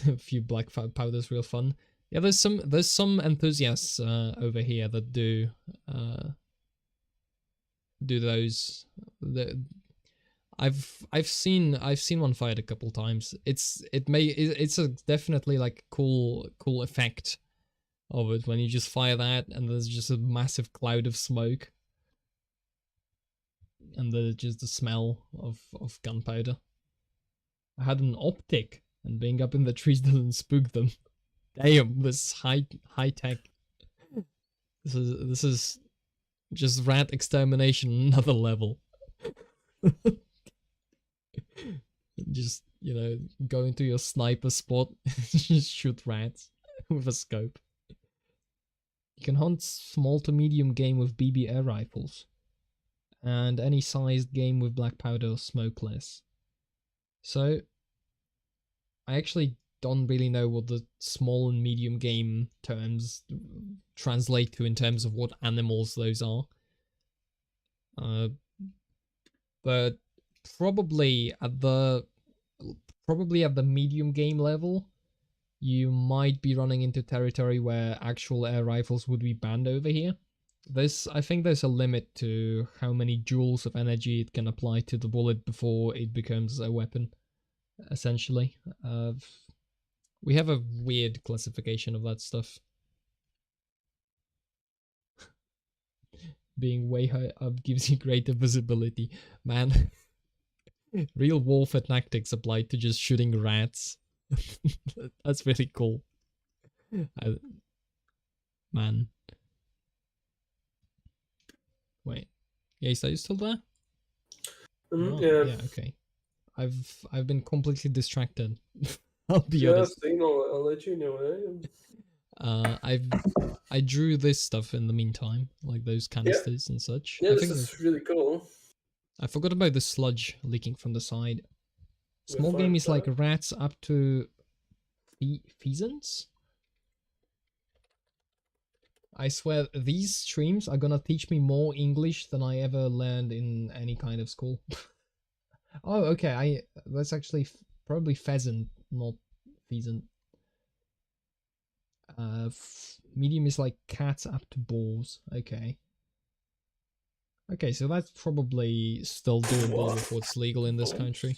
Speaker 2: A few black powders real fun. Yeah, there's some enthusiasts over here that do those. I've seen one fired a couple times. It's a definitely like cool effect of it when you just fire that and there's just a massive cloud of smoke and there's just the smell of gunpowder. I had an optic, and being up in the trees doesn't spook them. Damn, this high tech. This is just rat extermination another level. Just, go into your sniper spot, just shoot rats with a scope. You can hunt small to medium game with BB air rifles, and any sized game with black powder or smokeless. So, I actually don't really know what the small and medium game terms translate to in terms of what animals those are. But probably at the medium game level, you might be running into territory where actual air rifles would be banned over here. I think there's a limit to how many joules of energy it can apply to the bullet before it becomes a weapon, essentially. We have a weird classification of that stuff. being way high up gives you greater visibility. Man, real warfare tactics applied to just shooting rats. That's really cool. Man. Wait. Yeah, are you still there? No?
Speaker 1: Yeah.
Speaker 2: Okay. I've been completely distracted. I'll be honest.
Speaker 1: Just, I'll let you know.
Speaker 2: I drew this stuff in the meantime, like those canisters and such.
Speaker 1: Yeah,
Speaker 2: I
Speaker 1: this
Speaker 2: think
Speaker 1: is really cool.
Speaker 2: I forgot about the sludge leaking from the side.
Speaker 1: We
Speaker 2: Small game
Speaker 1: found
Speaker 2: is like
Speaker 1: that.
Speaker 2: rats up to pheasants. I swear these streams are gonna teach me more English than I ever learned in any kind of school. Oh, okay. That's actually probably pheasant, not pheasant. Medium is like cats up to balls. Okay. Okay, so that's probably still doable with what's legal in this country.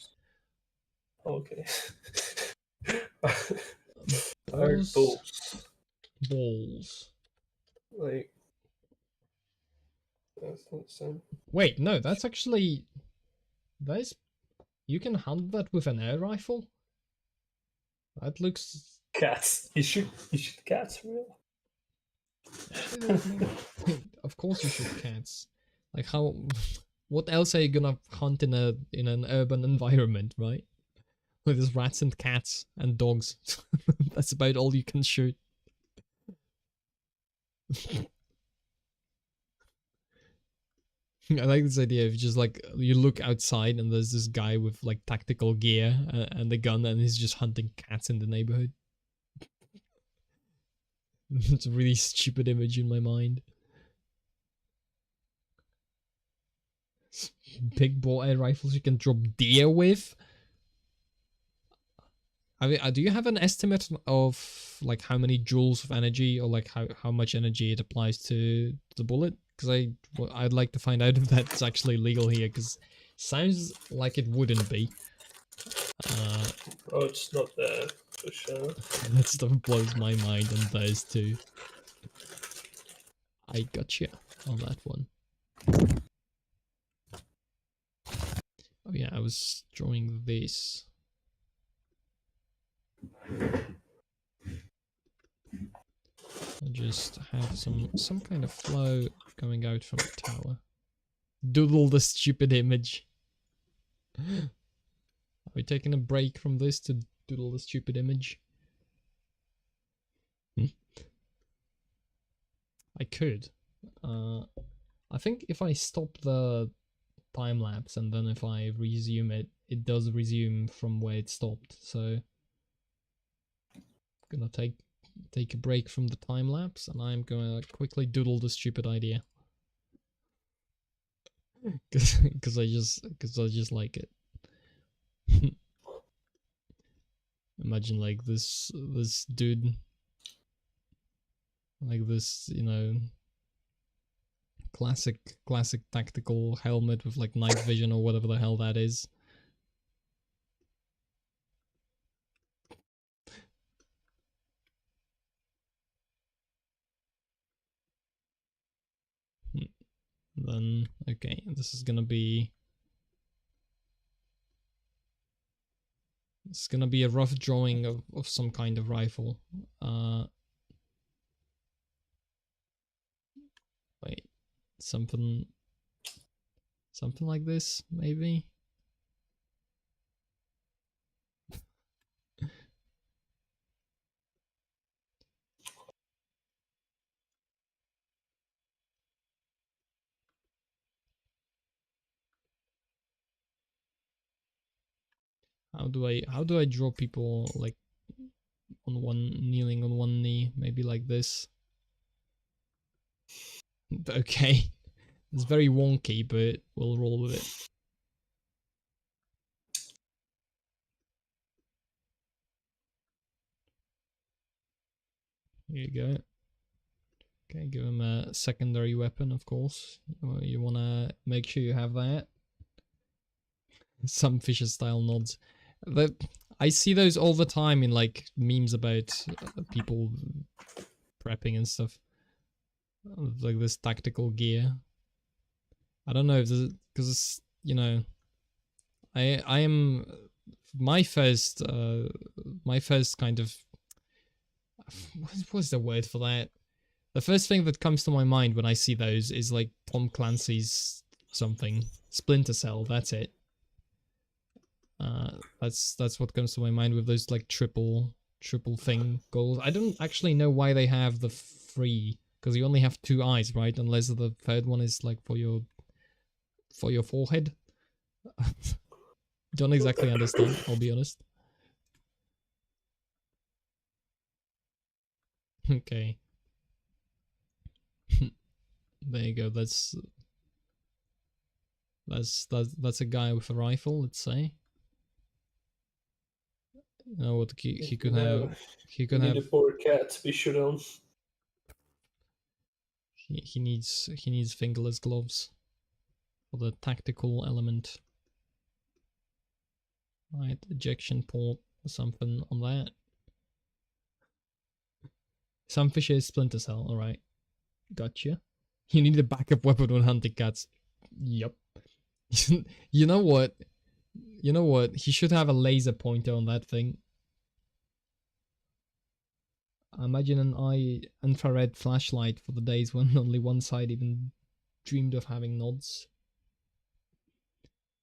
Speaker 1: Okay.
Speaker 2: Balls. Balls.
Speaker 1: Like, that's not the same.
Speaker 2: Wait, no, that's actually... You can hunt that with an air rifle? That looks...
Speaker 1: Cats. You shoot cats, real?
Speaker 2: Of course you shoot cats. Like how... What else are you gonna hunt in an urban environment, right? Where there's rats and cats and dogs. That's about all you can shoot. I like this idea of just like you look outside and there's this guy with like tactical gear and a gun and he's just hunting cats in the neighborhood. It's a really stupid image in my mind. Big bore air rifles you can drop deer with. I mean, do you have an estimate of like how many joules of energy or like how much energy it applies to the bullet? Because I'd like to find out if that's actually legal here. Because sounds like it wouldn't be.
Speaker 1: Oh, it's not there for sure.
Speaker 2: That stuff blows my mind and theirs too. I gotcha on that one. Oh yeah, I was drawing this. I just have some kind of flow coming out from the tower. Doodle the stupid image. Are we taking a break from this to doodle the stupid image? I could. I think if I stop the time lapse and then if I resume it, it does resume from where it stopped. So I'm gonna take a break from the time lapse and I'm gonna quickly doodle the stupid idea. Because I just like it. Imagine like this dude, like this, classic tactical helmet with like night vision or whatever the hell that is. Then okay, this is gonna be a rough drawing of some kind of rifle. Wait, something like this, maybe? How do I draw people like kneeling on one knee, maybe like this? Okay. It's very wonky, but we'll roll with it. Here you go. Okay, give him a secondary weapon, of course. You wanna make sure you have that. Some Fisher style nods. I see those all the time in like memes about people prepping and stuff. Like this tactical gear. I don't know if because you know, I am my first kind of what's the word for that? The first thing that comes to my mind when I see those is like Tom Clancy's something, Splinter Cell. That's it. That's what comes to my mind with those like triple thing goals. I don't actually know why they have the 3, because you only have 2 eyes, right? Unless the third one is like for your forehead. Don't exactly understand, I'll be honest. Okay. There you go. That's a guy with a rifle, let's say. You know what he could have. He
Speaker 1: You
Speaker 2: could
Speaker 1: need
Speaker 2: have.
Speaker 1: a poor cat to be shot on.
Speaker 2: He needs fingerless gloves for the tactical element. Right, ejection port or something on that. Some fishes Splinter Cell. All right, gotcha. You need a backup weapon when hunting cats. Yup. You know what? You know what? He should have a laser pointer on that thing. Imagine an infrared flashlight for the days when only one side even dreamed of having nods.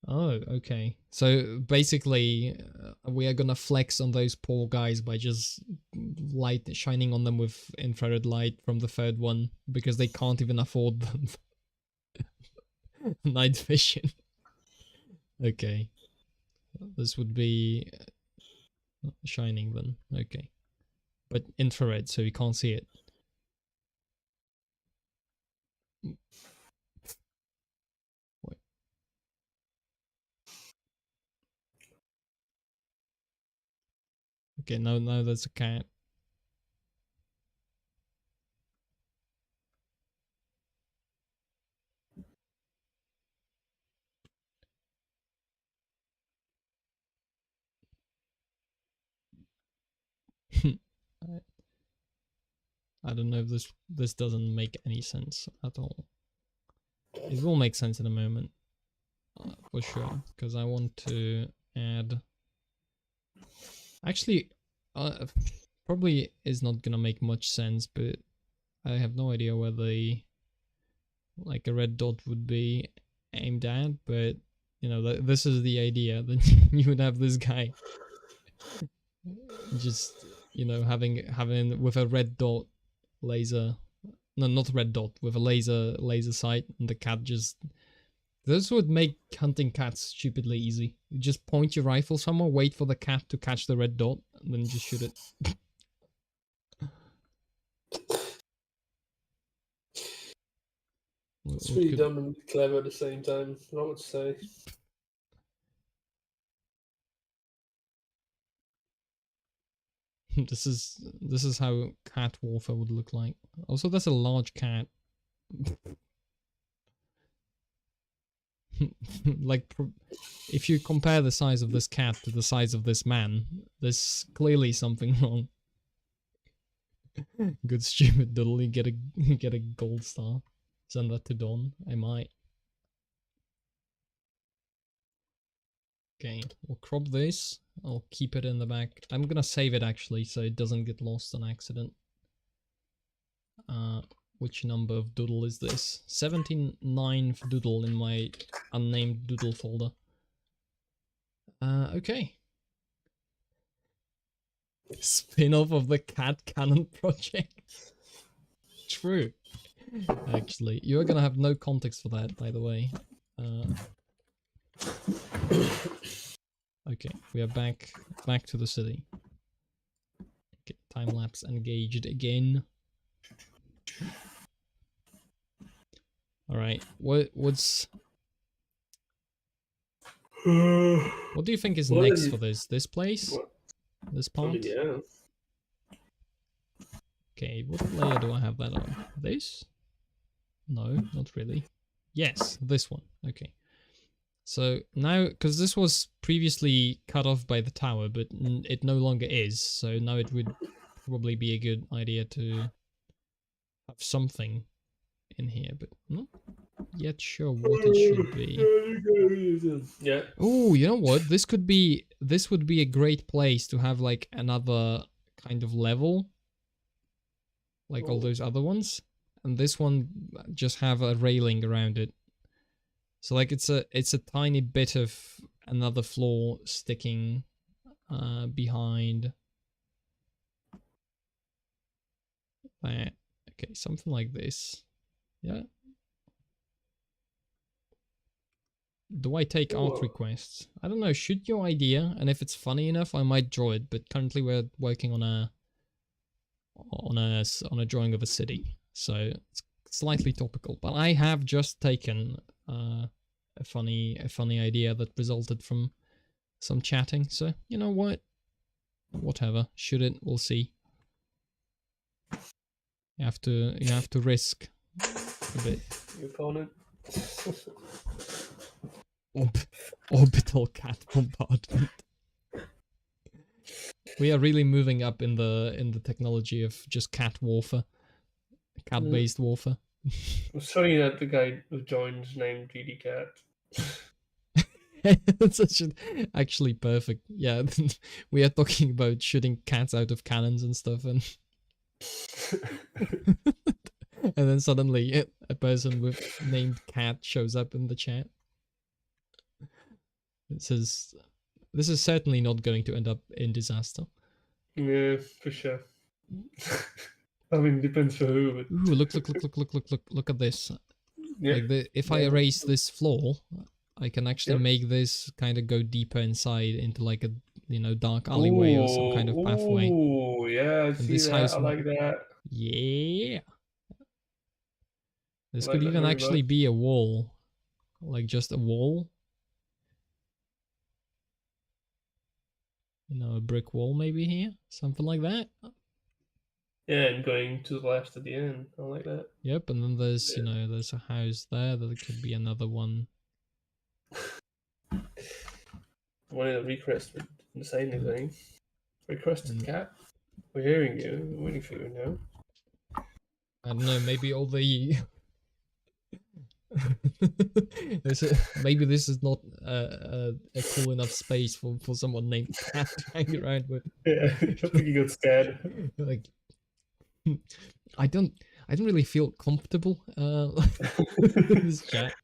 Speaker 2: Oh, okay. So basically, we are gonna flex on those poor guys by just light shining on them with infrared light from the third one because they can't even afford night vision. Okay, this would be shining then. Okay, but infrared, so you can't see it. Wait. Okay, now there's a cat. I don't know if this doesn't make any sense at all. It will make sense in a moment, for sure, because I want to add. Actually, probably is not gonna make much sense, but I have no idea where the like a red dot would be aimed at. But you know, this is the idea that you would have this guy just having with a red dot laser. No, not red dot, with a laser sight, and the cat just. This would make hunting cats stupidly easy. You just point your rifle somewhere, wait for the cat to catch the red dot, and then just shoot it.
Speaker 1: It's really dumb and clever at the same time. I would say.
Speaker 2: This is how cat warfare would look like. Also, that's a large cat. Like, if you compare the size of this cat to the size of this man, there's clearly something wrong. Good stupid doodle, you get a gold star. Send that to Dawn. I might. Okay, we'll crop this. I'll keep it in the back. I'm gonna save it actually, so it doesn't get lost on accident. Which number of doodle is this? 79th doodle in my unnamed doodle folder. Okay. Spin-off of the Cat Cannon project. True. Actually, you're gonna have no context for that, by the way. Okay, we are back to the city. Okay, time lapse engaged again. All right, what do you think is next for this? This place? This part?
Speaker 1: Yeah.
Speaker 2: Okay, what layer do I have that on? This? No, not really. Yes, this one. Okay. So now, because this was previously cut off by the tower, but it no longer is, so now it would probably be a good idea to have something in here, but no. yet sure what it should be.
Speaker 1: Yeah.
Speaker 2: Oh, you know what? This would be a great place to have like another kind of level, like all those other ones, and this one just have a railing around it. So like it's a tiny bit of another floor sticking behind that. Okay, something like this. Yeah. Do I take art requests? I don't know. Shoot your idea, and if it's funny enough, I might draw it. But currently, we're working on a drawing of a city, so it's slightly topical. But I have just taken a funny idea that resulted from some chatting. So you know what? Whatever. Shoot it. We'll see. You have to risk a bit.
Speaker 1: Your opponent.
Speaker 2: Orbital cat bombardment. We are really moving up in the technology of just cat warfare, cat-based warfare.
Speaker 1: I'm sorry that the guy who joins named GD Cat.
Speaker 2: That's such an actually perfect. Yeah, we are talking about shooting cats out of cannons and stuff, and and then suddenly a person with named Cat shows up in the chat. This is certainly not going to end up in disaster.
Speaker 1: Yeah, for sure. I mean, it depends for who. But...
Speaker 2: Ooh, look at this.
Speaker 1: Yeah.
Speaker 2: Like if I erase this floor, I can actually make this kind of go deeper inside into like a dark alleyway or some kind of pathway.
Speaker 1: Oh, yeah, I see that.
Speaker 2: House,
Speaker 1: I like that.
Speaker 2: Yeah. This
Speaker 1: I like
Speaker 2: could
Speaker 1: that
Speaker 2: even
Speaker 1: very
Speaker 2: actually
Speaker 1: much.
Speaker 2: be a wall, like just a wall. A brick wall maybe here, something like that.
Speaker 1: Yeah, and going to the left at the end. I like that.
Speaker 2: Yep, and then there's there's a house there. There could be another one.
Speaker 1: One of the requests didn't say anything. Requested cat. We're hearing you. We're waiting for you now.
Speaker 2: I don't know. Maybe all the. Maybe this is not a cool enough space for someone named Cat to hang around with.
Speaker 1: Yeah, I think he got scared.
Speaker 2: Like, I don't really feel comfortable in this chat.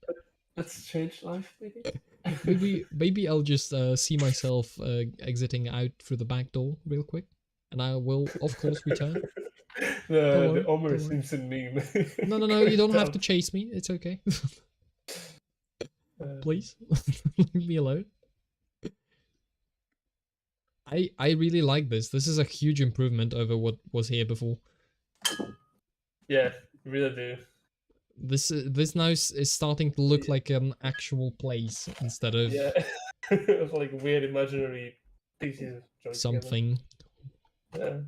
Speaker 1: Let's change life, maybe.
Speaker 2: maybe I'll just see myself exiting out through the back door real quick, and I will of course return.
Speaker 1: The Homer Simpson meme.
Speaker 2: No, you don't have to chase me. It's okay. Please leave me alone. I really like this. This is a huge improvement over what was here before.
Speaker 1: Yeah, really do.
Speaker 2: This now is starting to look like an actual place instead of
Speaker 1: of like weird imaginary pieces of
Speaker 2: something.
Speaker 1: Yeah.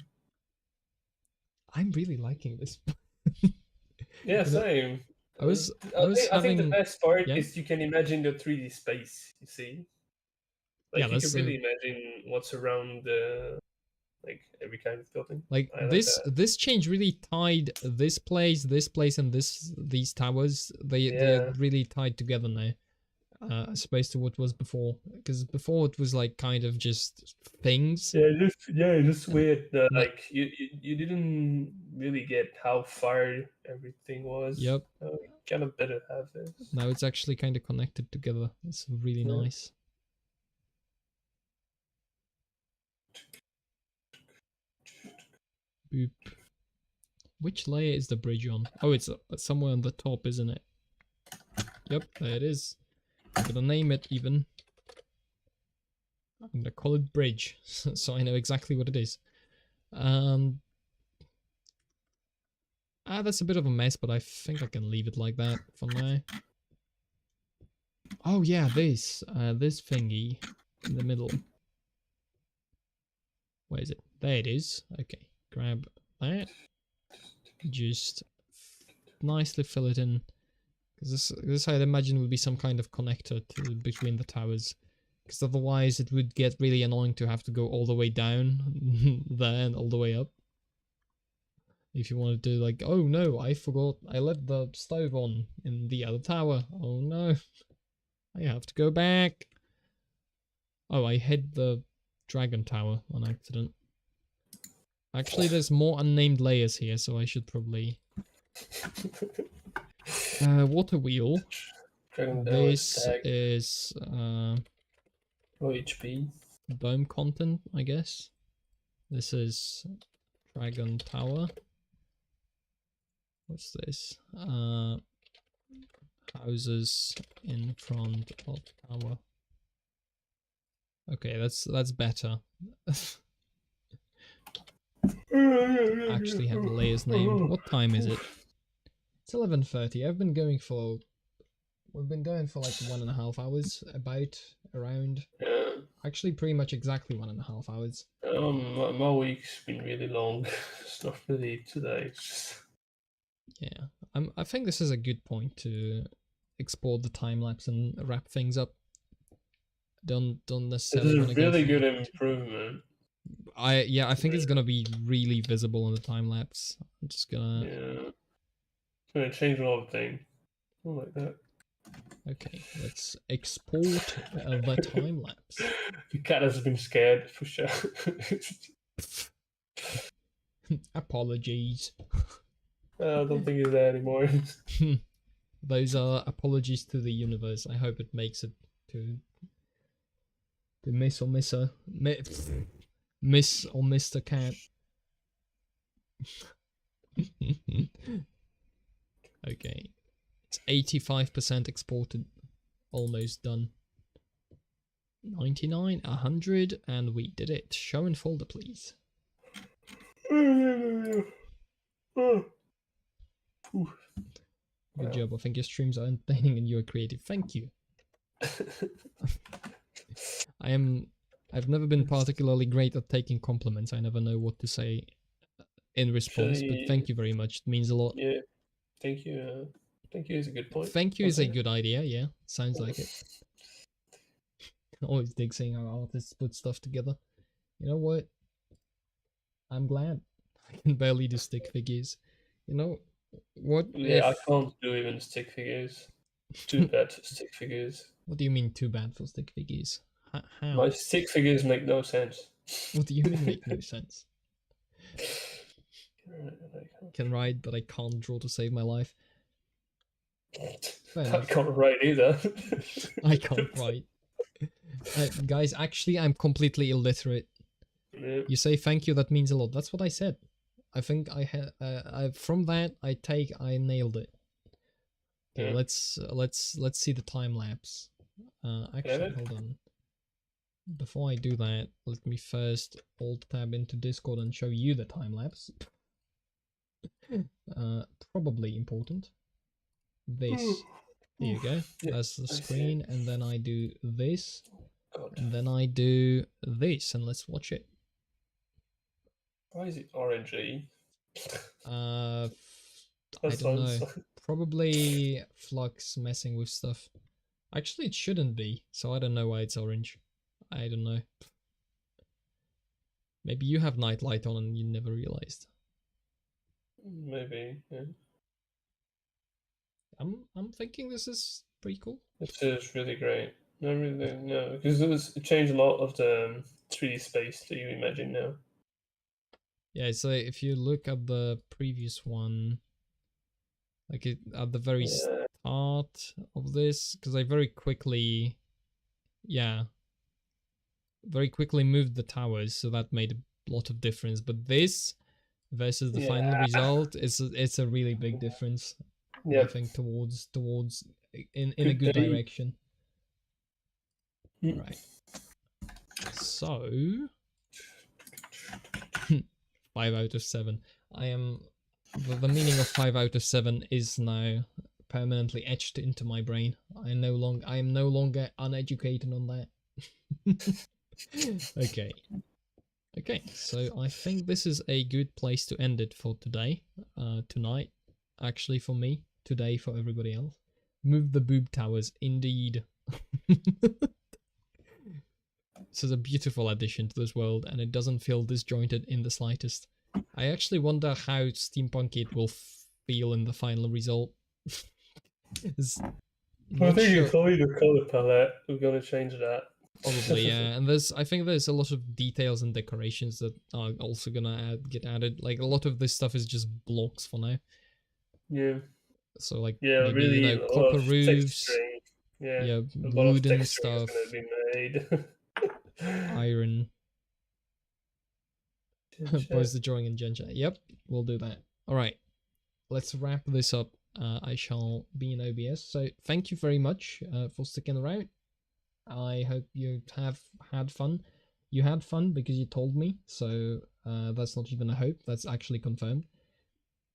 Speaker 2: I'm really liking this.
Speaker 1: Yeah, same.
Speaker 2: I
Speaker 1: think the best part is you can imagine the 3D space. You see, like you can really imagine what's around like every kind of building.
Speaker 2: Like this change really tied this place, and these towers. They're really tied together now. As opposed to what was before, because before it was like kind of just things.
Speaker 1: Just weird. Like you didn't really get how far everything was.
Speaker 2: Yep.
Speaker 1: Kind of better have this.
Speaker 2: Now it's actually kind of connected together. It's really nice. Boop. Which layer is the bridge on? Oh, it's somewhere on the top, isn't it? Yep, there it is. I'm gonna name it even. I'm gonna call it bridge, so I know exactly what it is. That's a bit of a mess, but I think I can leave it like that for now. Oh yeah, this thingy in the middle. Where is it? There it is. Okay, grab that. Just nicely fill it in. Because this I'd imagine would be some kind of connector between the towers. Because otherwise it would get really annoying to have to go all the way down there and all the way up. If you want to do like, oh no, I forgot, I left the stove on in the other tower. Oh no, I have to go back. Oh, I hit the dragon tower on accident. Actually, there's more unnamed layers here, so I should probably... water wheel.
Speaker 1: Dragon Tower is
Speaker 2: This
Speaker 1: tagged.
Speaker 2: is
Speaker 1: Low HP.
Speaker 2: dome content, I guess. This is dragon tower. What's this? Houses in front of tower. Okay, that's better. Actually have the layers named. What time is it? It's 11:30. We've been going for like 1.5 hours, around.
Speaker 1: Yeah.
Speaker 2: Actually, pretty much exactly 1.5 hours.
Speaker 1: My week's been really long. It's not really today. It's just...
Speaker 2: Yeah, I think this is a good point to export the time lapse and wrap things up. Don't
Speaker 1: This
Speaker 2: necessarily
Speaker 1: is
Speaker 2: want
Speaker 1: a
Speaker 2: to go
Speaker 1: really
Speaker 2: for
Speaker 1: good
Speaker 2: it.
Speaker 1: improvement.
Speaker 2: I think it's gonna be really visible in the time lapse. I'm just gonna.
Speaker 1: Yeah. It's gonna change a lot of things. I like that.
Speaker 2: Okay, let's export the time lapse.
Speaker 1: The cat has been scared for sure.
Speaker 2: Apologies.
Speaker 1: I don't think he's there anymore.
Speaker 2: Those are apologies to the universe. I hope it makes it to Miss or Mr. Miss or Mr. Cat. Okay, it's 85% exported, almost done. 99, 100, and we did it. Show in folder, please. Good job. I think your streams are entertaining and you are creative. Thank you. I've never been particularly great at taking compliments. I never know what to say in response, but thank you very much. It means a lot.
Speaker 1: Yeah, thank you. Thank you is a good point.
Speaker 2: Thank you is a good idea, yeah. Sounds like it. Always dig seeing how artists put stuff together. You know what? I'm glad. I can barely do stick figures. You know what?
Speaker 1: Yeah, I can't do even stick figures. Too bad for stick figures.
Speaker 2: What do you mean too bad for stick figures? How?
Speaker 1: My stick figures make no sense.
Speaker 2: What do you mean make no sense? Can write, but I can't draw to save my life.
Speaker 1: I can't write either.
Speaker 2: I can't write. Guys, actually, I'm completely illiterate.
Speaker 1: Yeah.
Speaker 2: You say thank you, that means a lot. That's what I said. I think I had. From that, I nailed it. Okay,
Speaker 1: Yeah.
Speaker 2: let's see the time lapse. Actually, hold on. Before I do that, let me first alt tab into Discord and show you the time lapse. Probably important. This. Here you go. That's the screen, and then I do this, and then I do this, and let's watch it.
Speaker 1: Why is it orangey?
Speaker 2: I don't know. Probably Flux messing with stuff. Actually, it shouldn't be, so I don't know why it's orange. I don't know. Maybe you have nightlight on and you never realized.
Speaker 1: Maybe, yeah.
Speaker 2: I'm thinking this is pretty cool.
Speaker 1: This is really great. No, because it changed a lot of the 3D space that you imagine now.
Speaker 2: Yeah, so if you look at the previous one, like at the very start of this, because I very quickly moved the towers, so that made a lot of difference. But this versus the final result it's a really big difference. I think towards in a good direction. Right. So 5 out of 7. I am the meaning of 5 out of 7 is now permanently etched into my brain. I am no longer uneducated on that. Okay, so I think this is a good place to end it for today. Tonight, actually for me, today for everybody else. Move the boob towers, indeed. This is a beautiful addition to this world, and it doesn't feel disjointed in the slightest. I actually wonder how steampunk it will feel in the final result. It's
Speaker 1: I
Speaker 2: not
Speaker 1: think
Speaker 2: sure.
Speaker 1: it's only the color palette. We're gonna change that.
Speaker 2: Probably, yeah. And I think there's a lot of details and decorations that are also gonna get added. Like a lot of this stuff is just blocks for now.
Speaker 1: Yeah,
Speaker 2: So like
Speaker 1: yeah,
Speaker 2: maybe
Speaker 1: really a lot
Speaker 2: copper
Speaker 1: of
Speaker 2: roofs,
Speaker 1: texturing. Yeah,
Speaker 2: yeah,
Speaker 1: a lot of
Speaker 2: wooden
Speaker 1: texturing is
Speaker 2: stuff,
Speaker 1: gonna be made.
Speaker 2: iron.
Speaker 1: Chat.
Speaker 2: Post the drawing in Gen Chat. Yep, we'll do that. All right, let's wrap this up. I shall be in OBS. So thank you very much for sticking around. I hope you have had fun. You had fun because you told me, so that's not even a hope. That's actually confirmed.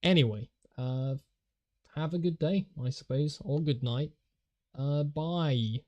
Speaker 2: Anyway, have a good day, I suppose, or good night. Bye.